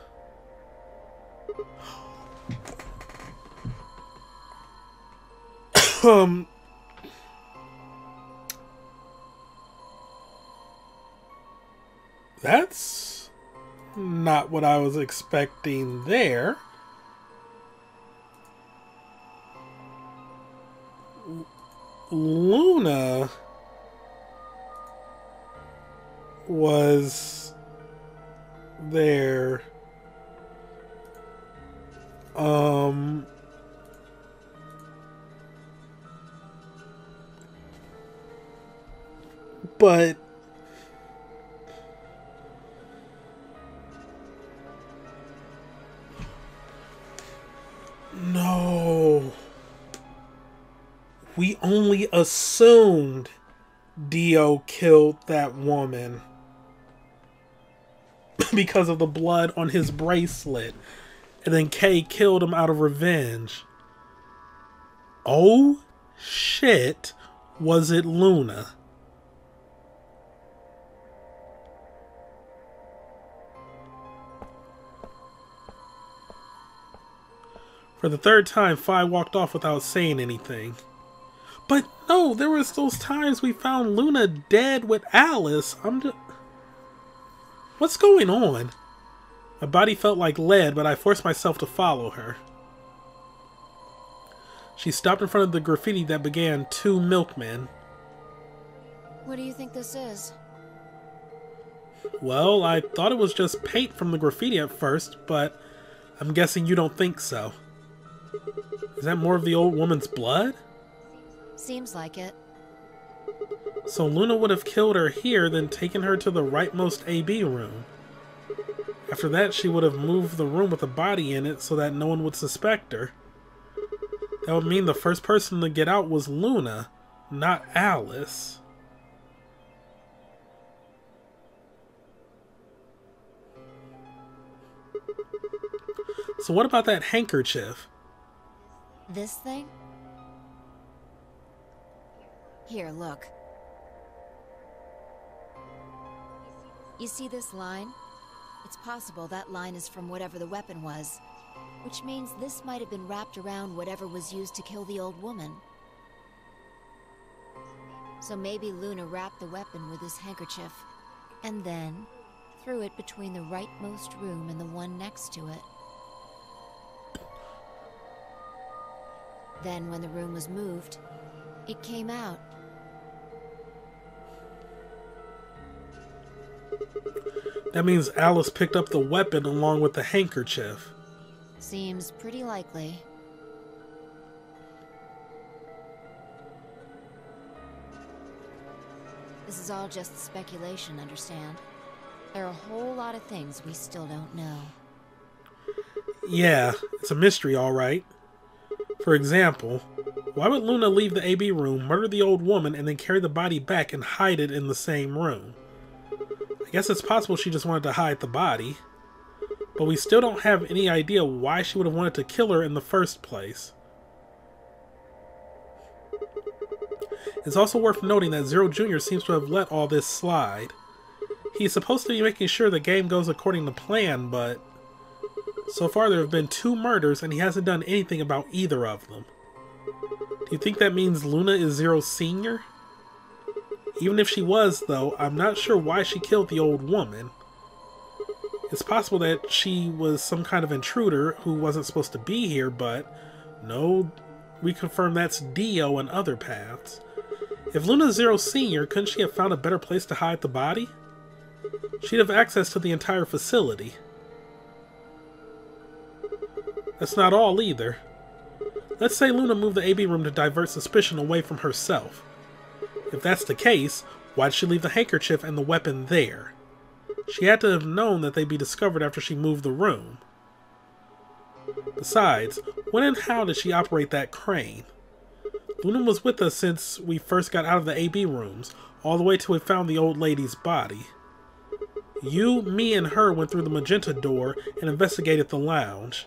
That's not what I was expecting there. Luna was there But no. We only assumed Dio killed that woman because of the blood on his bracelet. And then Kay killed him out of revenge. Oh shit, was it Luna? For the third time, Fi walked off without saying anything. But no, there was those times we found Luna dead with Alice. What's going on? My body felt like lead, but I forced myself to follow her. She stopped in front of the graffiti that began 2 milkmen. What do you think this is? Well, I thought it was just paint from the graffiti at first, but I'm guessing you don't think so. Is that more of the old woman's blood? Seems like it. So Luna would have killed her here, then taken her to the rightmost AB room. After that, she would have moved the room with a body in it so that no one would suspect her. That would mean the first person to get out was Luna, not Alice. So what about that handkerchief? This thing? Here, look. You see this line? It's possible that line is from whatever the weapon was, which means this might have been wrapped around whatever was used to kill the old woman. So maybe Luna wrapped the weapon with this handkerchief, and then threw it between the rightmost room and the one next to it. Then when the room was moved, it came out. That means Alice picked up the weapon along with the handkerchief. Seems pretty likely. This is all just speculation, understand? There are a whole lot of things we still don't know. Yeah, it's a mystery, alright. For example, why would Luna leave the AB room, murder the old woman, and then carry the body back and hide it in the same room? I guess it's possible she just wanted to hide the body, but we still don't have any idea why she would have wanted to kill her in the first place. It's also worth noting that Zero Jr. seems to have let all this slide. He's supposed to be making sure the game goes according to plan, but so far there have been 2 murders and he hasn't done anything about either of them. Do you think that means Luna is Zero Sr.? Even if she was, though, I'm not sure why she killed the old woman. It's possible that she was some kind of intruder who wasn't supposed to be here, but no, we confirm that's Dio and other paths. If Luna's Zero Sr., couldn't she have found a better place to hide the body? She'd have access to the entire facility. That's not all either. Let's say Luna moved the AB room to divert suspicion away from herself. If that's the case, why'd she leave the handkerchief and the weapon there? She had to have known that they'd be discovered after she moved the room. Besides, when and how did she operate that crane? Luna was with us since we first got out of the AB rooms, all the way till we found the old lady's body. You, me, and her went through the magenta door and investigated the lounge.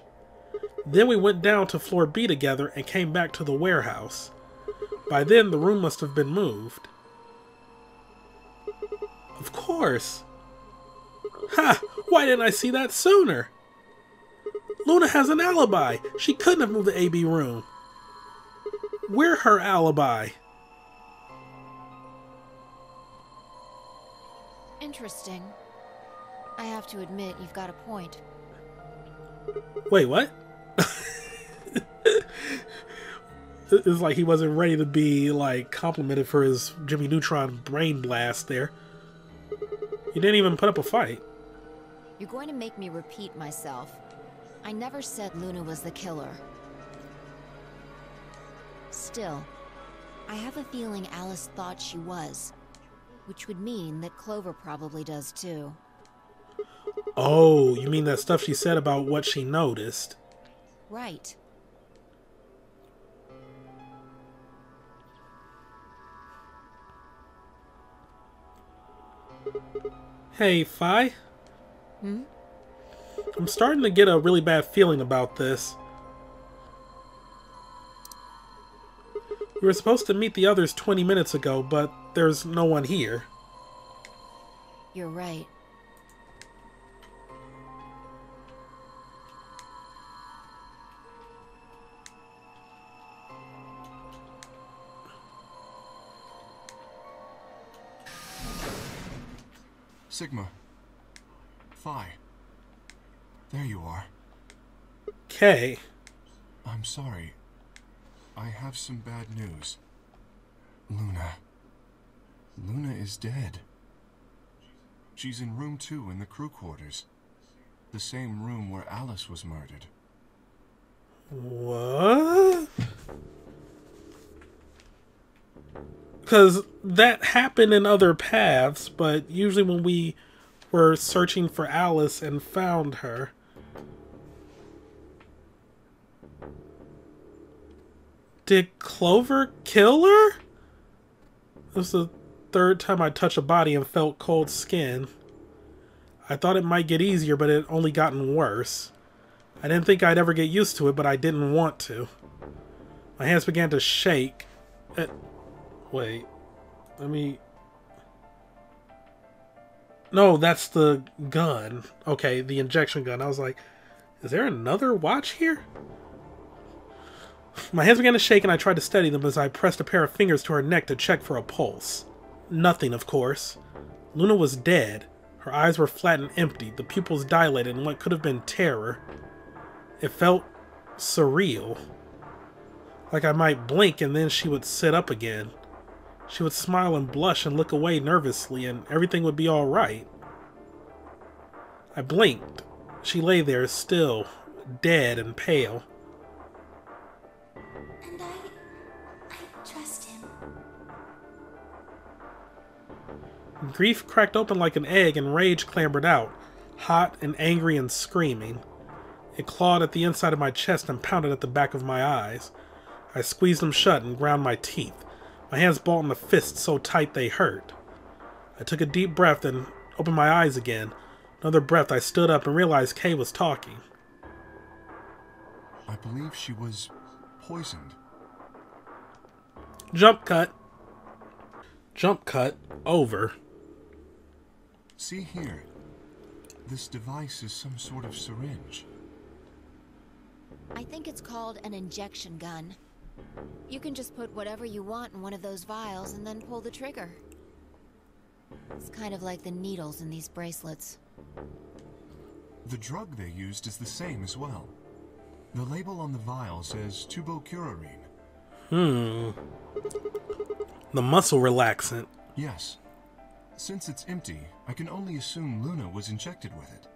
Then we went down to floor B together and came back to the warehouse. By then, the room must have been moved. Of course! Ha! Why didn't I see that sooner? Luna has an alibi! She couldn't have moved the AB room. We're her alibi. Interesting. I have to admit, you've got a point. Wait, what? It's like he wasn't ready to be, like, complimented for his Jimmy Neutron brain blast there. He didn't even put up a fight. You're going to make me repeat myself. I never said Luna was the killer. Still, I have a feeling Alice thought she was, which would mean that Clover probably does too. Oh, you mean that stuff she said about what she noticed? Right. Hey, Fi? Hmm? I'm starting to get a really bad feeling about this. We were supposed to meet the others 20 minutes ago, but there's no one here. You're right. Sigma. Phi. There you are. Okay. I'm sorry. I have some bad news. Luna. Luna is dead. She's in room 2 in the crew quarters. The same room where Alice was murdered. What? Because that happened in other paths, but usually when we were searching for Alice and found her. Did Clover kill her? This is the third time I touched a body and felt cold skin. I thought it might get easier, but it only gotten worse. I didn't think I'd ever get used to it, but I didn't want to. My hands began to shake. Wait. Let me... No, that's the gun. Okay, the injection gun. I was like, is there another watch here? My hands began to shake and I tried to steady them as I pressed a pair of fingers to her neck to check for a pulse. Nothing, of course. Luna was dead. Her eyes were flat and empty, the pupils dilated in what could have been terror. It felt surreal. Like I might blink and then she would sit up again. She would smile and blush and look away nervously and everything would be all right. I blinked. She lay there still, dead and pale. And I trust him. Grief cracked open like an egg and rage clambered out, hot and angry and screaming. It clawed at the inside of my chest and pounded at the back of my eyes. I squeezed them shut and ground my teeth. My hands balled in a fist so tight they hurt. I took a deep breath and opened my eyes again. Another breath, I stood up and realized Kay was talking. I believe she was poisoned. Jump cut. Jump cut. Over. See here. This device is some sort of syringe. I think it's called an injection gun. You can just put whatever you want in one of those vials and then pull the trigger. It's kind of like the needles in these bracelets. The drug they used is the same as well. The label on the vial says tubocurarine. The muscle relaxant. Yes. Since it's empty, I can only assume Luna was injected with it.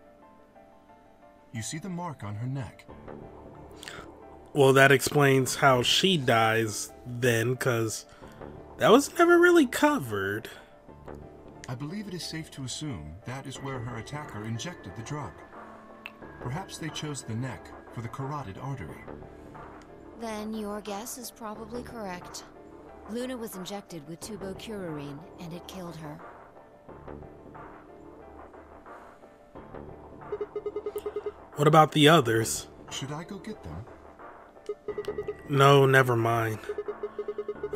You see the mark on her neck? Well, that explains how she dies then, because that was never really covered. I believe it is safe to assume that is where her attacker injected the drug. Perhaps they chose the neck for the carotid artery. Then your guess is probably correct. Luna was injected with tubocurarine, and it killed her. What about the others? Should I go get them? No, never mind.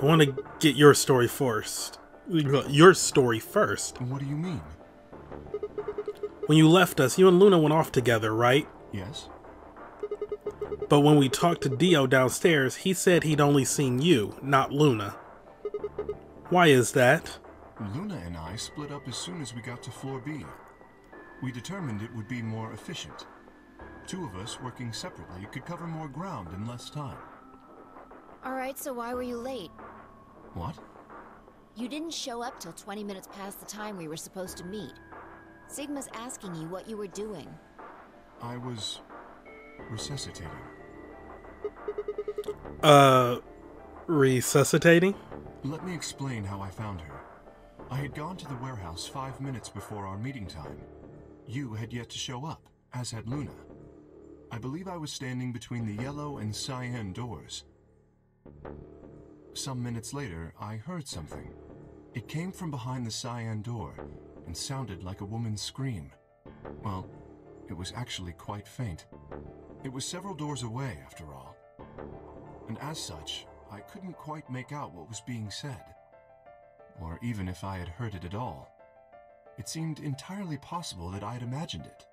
I want to get your story first. Your story first. What do you mean? When you left us, you and Luna went off together, right? Yes. But when we talked to Dio downstairs, he said he'd only seen you, not Luna. Why is that? Luna and I split up as soon as we got to floor B. We determined it would be more efficient. Two of us working separately could cover more ground in less time. Alright, so why were you late? What? You didn't show up till 20 minutes past the time we were supposed to meet. Sigma's asking you what you were doing. I was resuscitating. Resuscitating? Let me explain how I found her. I had gone to the warehouse 5 minutes before our meeting time. You had yet to show up, as had Luna. I believe I was standing between the yellow and cyan doors. Some minutes later, I heard something. It came from behind the cyan door and sounded like a woman's scream. Well, it was actually quite faint. It was several doors away, after all. And as such, I couldn't quite make out what was being said. Or even if I had heard it at all. It seemed entirely possible that I had imagined it.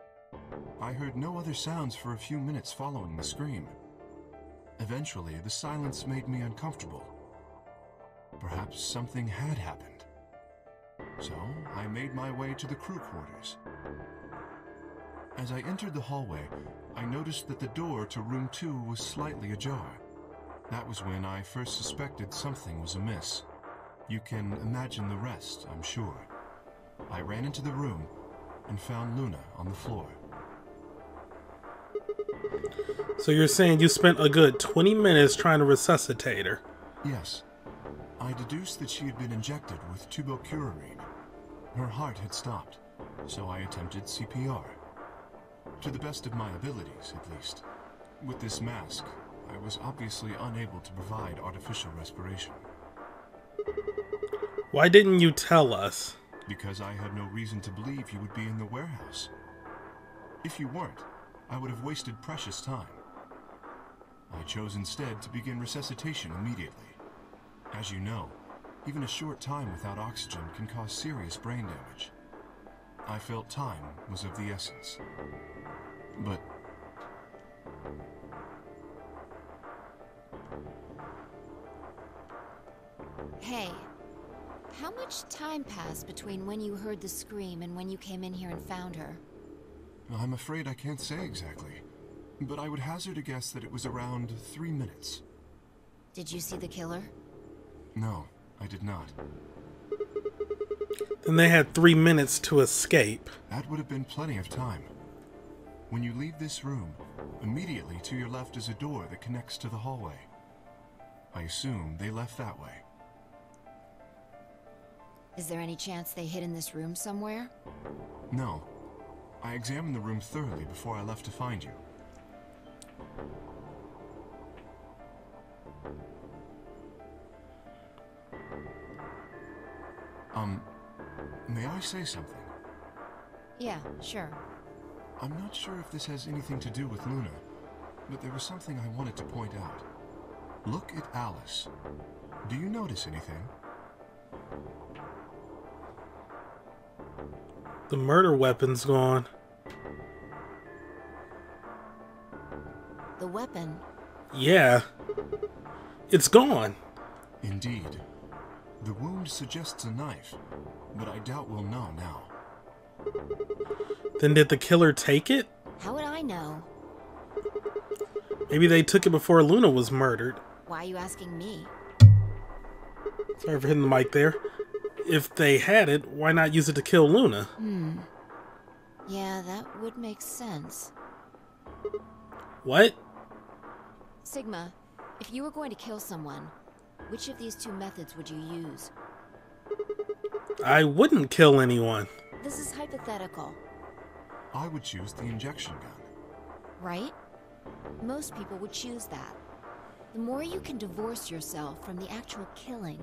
I heard no other sounds for a few minutes following the scream. Eventually, the silence made me uncomfortable. Perhaps something had happened. So, I made my way to the crew quarters. As I entered the hallway, I noticed that the door to room 2 was slightly ajar. That was when I first suspected something was amiss. You can imagine the rest, I'm sure. I ran into the room and found Luna on the floor. So you're saying you spent a good 20 minutes trying to resuscitate her? Yes. I deduced that she had been injected with tubocurarine. Her heart had stopped, so I attempted CPR. To the best of my abilities, at least. With this mask, I was obviously unable to provide artificial respiration. Why didn't you tell us? Because I had no reason to believe you would be in the warehouse. If you weren't, I would have wasted precious time. I chose instead to begin resuscitation immediately. As you know, even a short time without oxygen can cause serious brain damage. I felt time was of the essence. But... Hey, how much time passed between when you heard the scream and when you came in here and found her? I'm afraid I can't say exactly, but I would hazard a guess that it was around 3 minutes. Did you see the killer? No, I did not. Then they had 3 minutes to escape. That would have been plenty of time. When you leave this room, immediately to your left is a door that connects to the hallway. I assume they left that way. Is there any chance they hid in this room somewhere? No. I examined the room thoroughly before I left to find you. May I say something? Yeah, sure. I'm not sure if this has anything to do with Luna, but there was something I wanted to point out. Look at Alice. Do you notice anything? The murder weapon's gone. The weapon? Yeah. It's gone. Indeed. The wound suggests a knife, but I doubt we'll know now. Then did the killer take it? How would I know? Maybe they took it before Luna was murdered. Why are you asking me? Sorry for hitting the mic there. If they had it, why not use it to kill Luna? Yeah, that would make sense. What? Sigma, if you were going to kill someone, which of these two methods would you use? I wouldn't kill anyone. This is hypothetical, I would choose the injection gun. right? Most people would choose that. The more you can divorce yourself from the actual killing,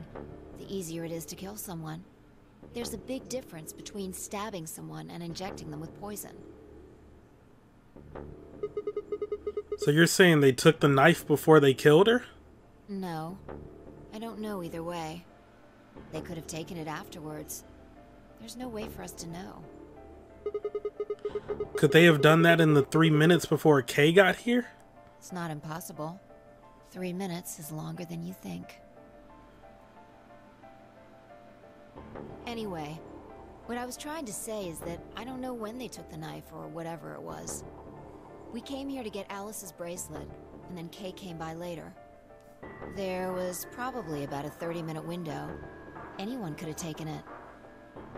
the easier it is to kill someone. There's a big difference between stabbing someone and injecting them with poison. So you're saying they took the knife before they killed her? No, I don't know either way. They could have taken it afterwards. There's no way for us to know. Could they have done that in the 3 minutes before Kay got here? It's not impossible. 3 minutes is longer than you think. Anyway, what I was trying to say is that I don't know when they took the knife or whatever it was. We came here to get Alice's bracelet, and then Kay came by later. There was probably about a 30-minute window. Anyone could have taken it.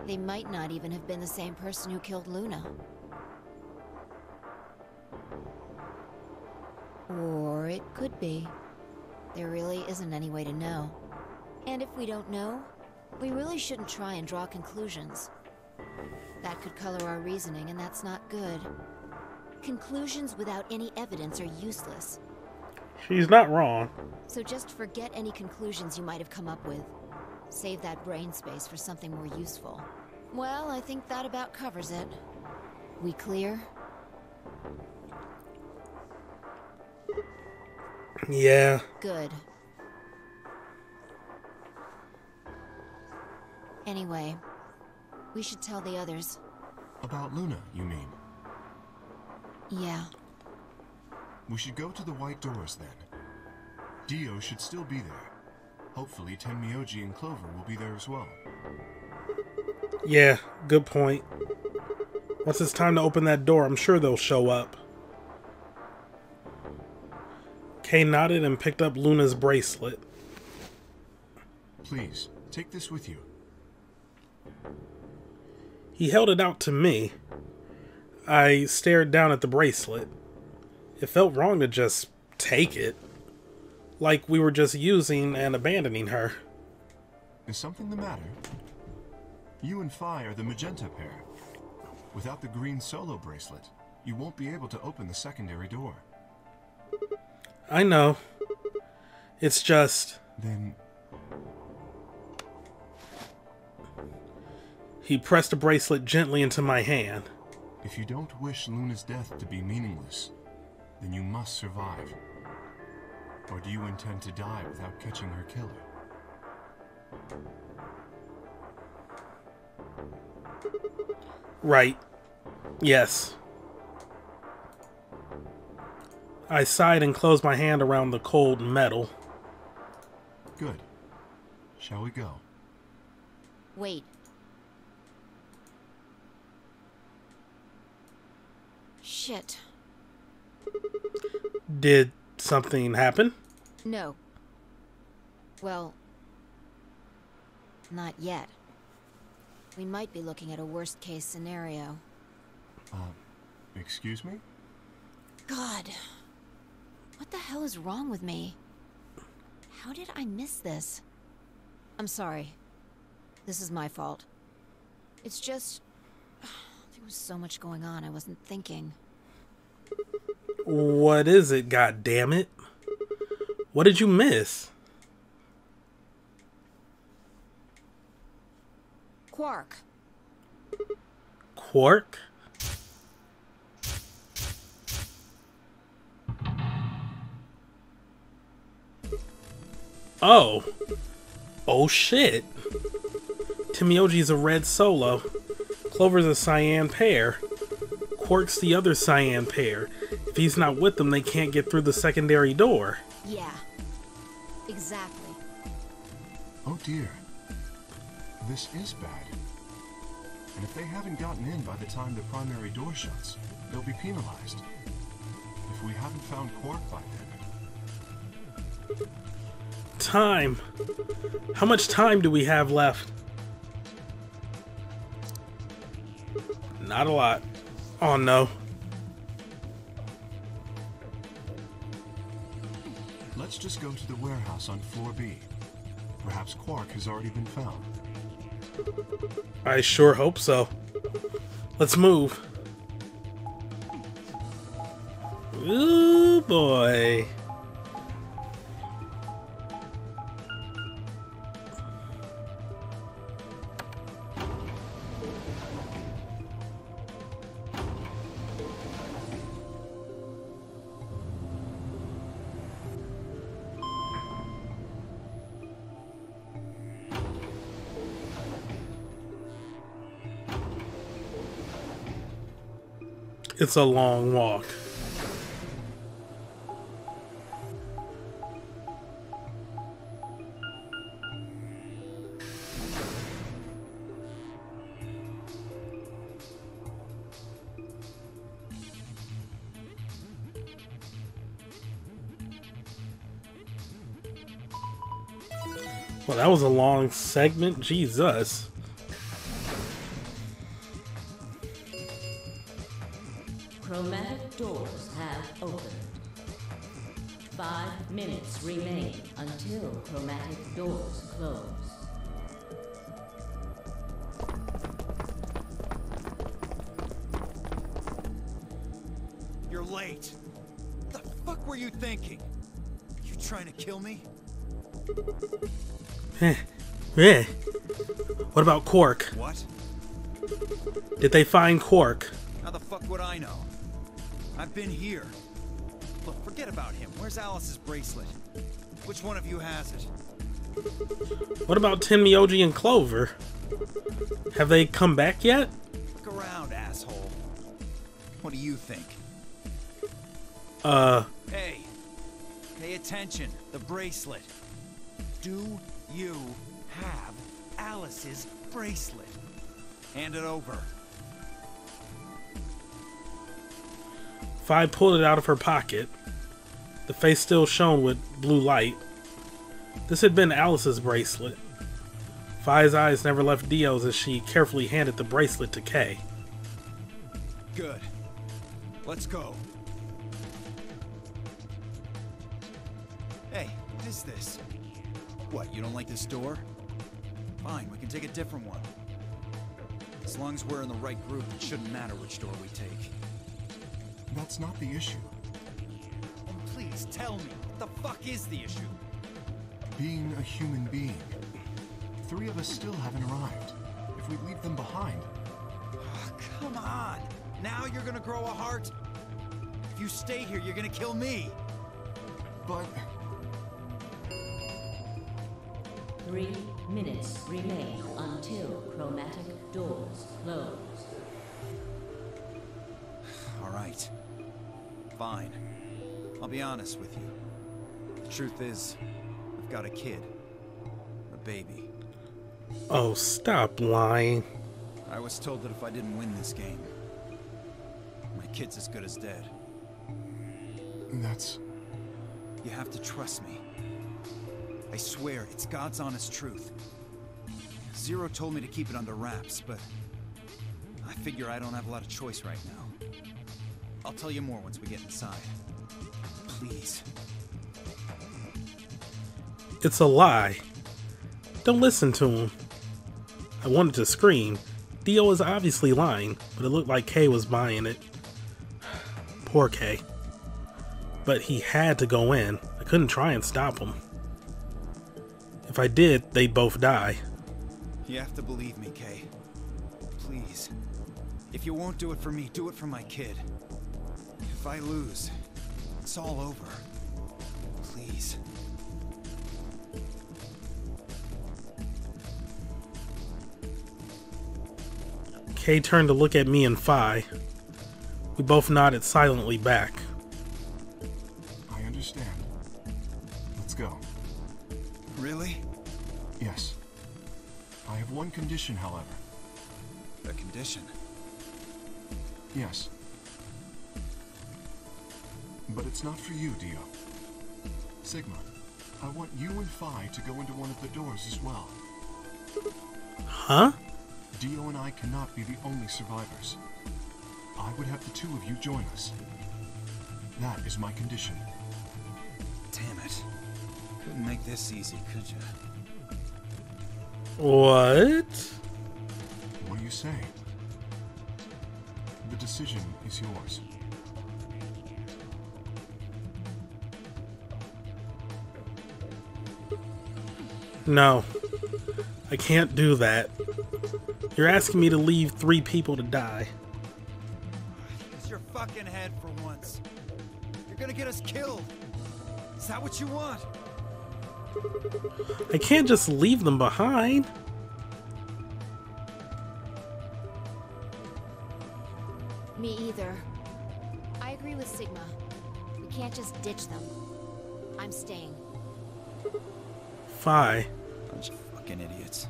They might not even have been the same person who killed Luna. it could be. There really isn't any way to know. And if we don't know, we really shouldn't try and draw conclusions. That could color our reasoning, and that's not good. Conclusions without any evidence are useless. She's not wrong. So just forget any conclusions you might have come up with. Save that brain space for something more useful. Well, I think that about covers it. We clear? Yeah. Good. Anyway, we should tell the others. About Luna, you mean? Yeah. We should go to the white doors then. Dio should still be there. Hopefully Tenmyoji and Clover will be there as well. Yeah, good point. Once it's time to open that door, I'm sure they'll show up. Kay nodded and picked up Luna's bracelet. Please, take this with you. He held it out to me. I stared down at the bracelet. It felt wrong to just take it. Like we were just using and abandoning her. Is something the matter? You and Phi are the magenta pair. Without the green solo bracelet, you won't be able to open the secondary door. I know. It's just... Then... He pressed the bracelet gently into my hand. If you don't wish Luna's death to be meaningless, then you must survive. Or do you intend to die without catching her killer? Right. Yes. I sighed and closed my hand around the cold metal. Good. Shall we go? Wait. Shit. Did something happen? No. Well, not yet. We might be looking at a worst-case scenario. Excuse me? God. What the hell is wrong with me? How did I miss this? I'm sorry. This is my fault. It's just... there was so much going on, I wasn't thinking. What is it, goddammit? What did you miss? Quark. Quark? Oh. Oh shit. Tenmyoji's a red solo. Clover's a cyan pair. Quark's the other cyan pair. If he's not with them, they can't get through the secondary door. Yeah. Exactly. Oh dear. This is bad. And if they haven't gotten in by the time the primary door shuts, they'll be penalized. If we haven't found Quark by then... Time. How much time do we have left? Not a lot. Oh no. Let's just go to the warehouse on floor B. Perhaps Quark has already been found. I sure hope so. Let's move. Ooh boy. It's a long walk. Well, that was a long segment. Jesus. Chromatic doors have opened. 5 minutes remain until chromatic doors close. You're late. What the fuck were you thinking? You trying to kill me? Yeah. What about Quark? What? Did they find Quark? How the fuck would I know? I've been here. Look, forget about him. Where's Alice's bracelet? Which one of you has it? What about Tin Myoji and Clover? Have they come back yet? Look around, asshole. What do you think? Hey, pay attention. The bracelet. Do you have Alice's bracelet? Hand it over. Fi pulled it out of her pocket. The face still shone with blue light. This had been Alice's bracelet. Fi's eyes never left Dio's as she carefully handed the bracelet to Kay. Good. Let's go. Hey, what is this? What, you don't like this door? Fine, we can take a different one. As long as we're in the right group, it shouldn't matter which door we take. That's not the issue. Then please tell me, what the fuck is the issue? Being a human being. 3 of us still haven't arrived. If we leave them behind... Oh, come on! Now you're gonna grow a heart? If you stay here, you're gonna kill me! But... 3 minutes remain until chromatic doors close. Alright. Fine. I'll be honest with you. The truth is, I've got a kid. A baby. Oh, stop lying. I was told that if I didn't win this game, my kid's as good as dead. That's... You have to trust me. I swear, it's God's honest truth. Zero told me to keep it under wraps, but I figure I don't have a lot of choice right now. I'll tell you more once we get inside. Please. It's a lie. Don't listen to him. I wanted to scream. Dio is obviously lying, but it looked like Kay was buying it. Poor Kay. But he had to go in. I couldn't try and stop him. If I did, they'd both die. You have to believe me, Kay. Please. If you won't do it for me, do it for my kid. If I lose, it's all over. Please. Kay turned to look at me and Fi. We both nodded silently back. I understand. Let's go. Really? Yes. I have one condition, however. A condition? Yes. But it's not for you, Dio. Sigma, I want you and Fi to go into one of the doors as well. Huh? Dio and I cannot be the only survivors. I would have the 2 of you join us. That is my condition. Damn it. Couldn't make this easy, could you? What? What do you say? The decision is yours. No. I can't do that. You're asking me to leave 3 people to die. Use your fucking head for once. You're gonna get us killed. Is that what you want? I can't just leave them behind. Me either. I agree with Sigma. We can't just ditch them. I'm staying. Fi. Bunch of fucking idiots.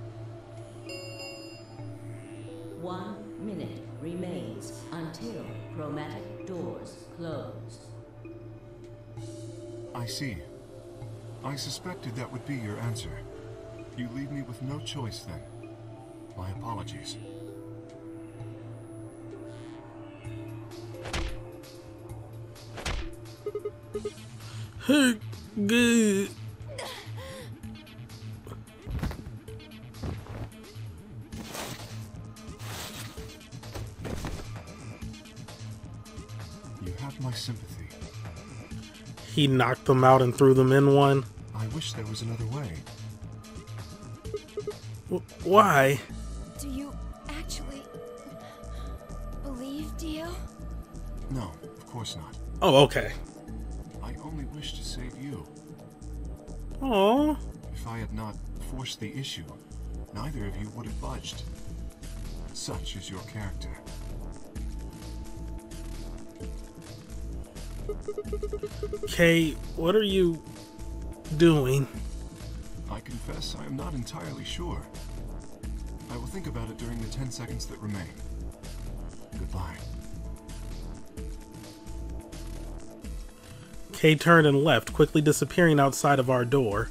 1 minute remains until chromatic doors close. I see. I suspected that would be your answer. You leave me with no choice then. My apologies. Good. You have my sympathy. He knocked them out and threw them in one. I wish there was another way. Why? Do you actually believe Dio? No, of course not. Oh, okay. I only wish to save you. Aww. If I had not forced the issue, neither of you would have budged. Such is your character. Kay, what are you doing? I confess I am not entirely sure. I will think about it during the 10 seconds that remain. Goodbye. Kay turned and left, quickly disappearing outside of our door.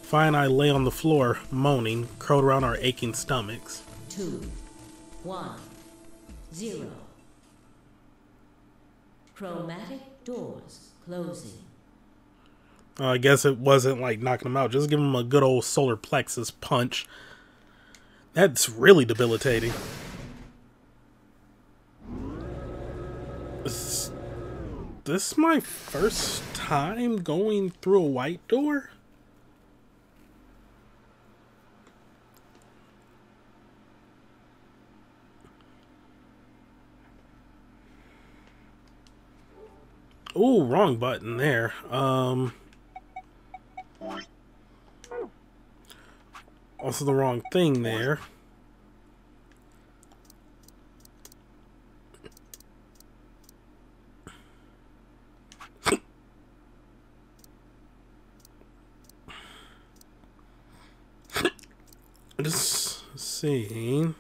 Fi and I lay on the floor, moaning, curled around our aching stomachs. 2, 1, 0. Chromatic doors closing. I guess it wasn't like knocking them out. Just give them a good old solar plexus punch. That's really debilitating. Is this my first time going through a white door? Ooh, wrong button there. Also the wrong thing there. Just seeing.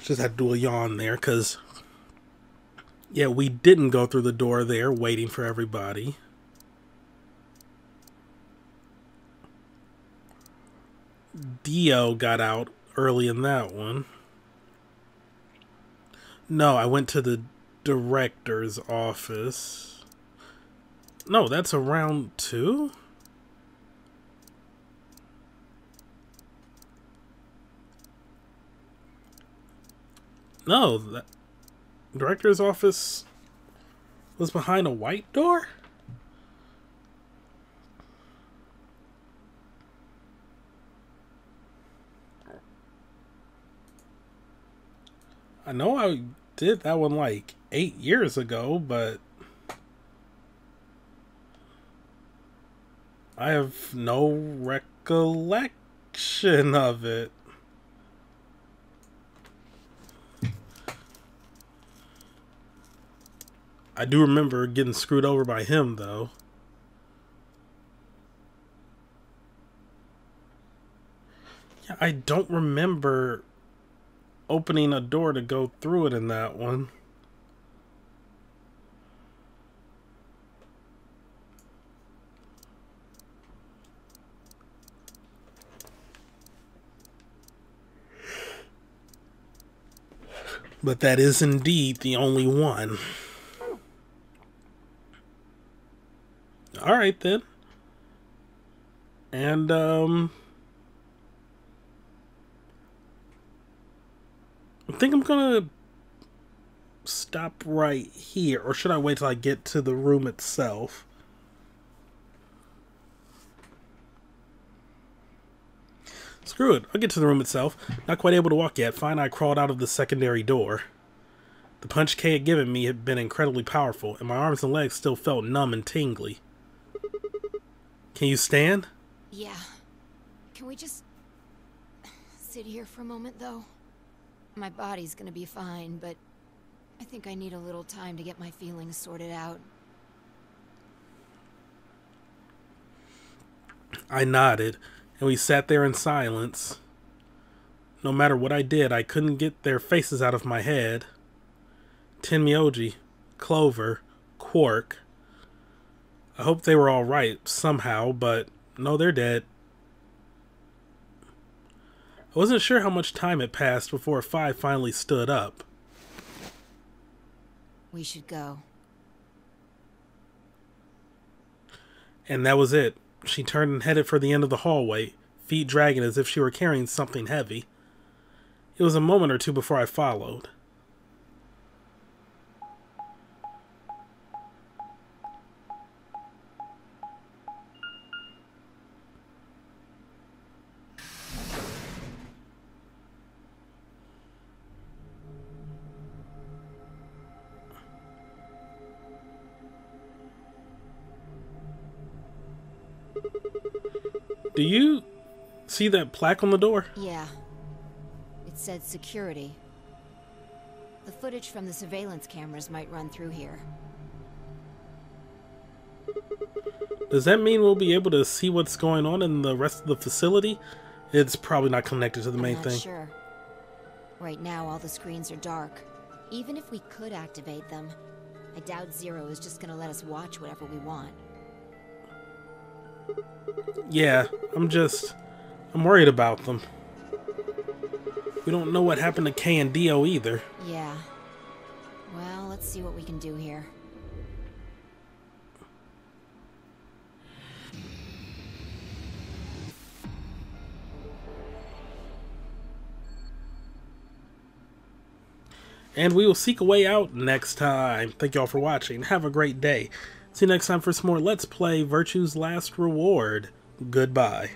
Just had to do a yawn there, because, yeah, we didn't go through the door there waiting for everybody. Dio got out early in that one. No, I went to the director's office. No, that's around 2? No, that director's office was behind a white door? I know I did that one like 8 years ago, but I have no recollection of it. I do remember getting screwed over by him, though. Yeah, I don't remember opening a door to go through it in that one. But that is indeed the only one. Alright then. And, I think I'm gonna stop right here. Or should I wait till I get to the room itself? Screw it. I'll get to the room itself. Not quite able to walk yet. Fine, I crawled out of the secondary door. The punch Kay had given me had been incredibly powerful, and my arms and legs still felt numb and tingly. Can you stand? Yeah. Can we just sit here for a moment, though? My body's gonna be fine, but I think I need a little time to get my feelings sorted out. I nodded, and we sat there in silence. No matter what I did, I couldn't get their faces out of my head. Tenmyoji, Clover, Quark. I hope they were alright somehow, but no, they're dead. I wasn't sure how much time had passed before Fi finally stood up. We should go. And that was it. She turned and headed for the end of the hallway, feet dragging as if she were carrying something heavy. It was a moment or two before I followed. Do you see that plaque on the door? Yeah. It said security. The footage from the surveillance cameras might run through here. Does that mean we'll be able to see what's going on in the rest of the facility? It's probably not connected to the main thing. Sure. Right now, all the screens are dark. Even if we could activate them, I doubt Zero is just gonna let us watch whatever we want. Yeah, I'm worried about them. We don't know what happened to K and Dio either. Yeah. Well, let's see what we can do here. And we will seek a way out next time. Thank y'all for watching. Have a great day. See you next time for some more Let's Play Virtue's Last Reward. Goodbye.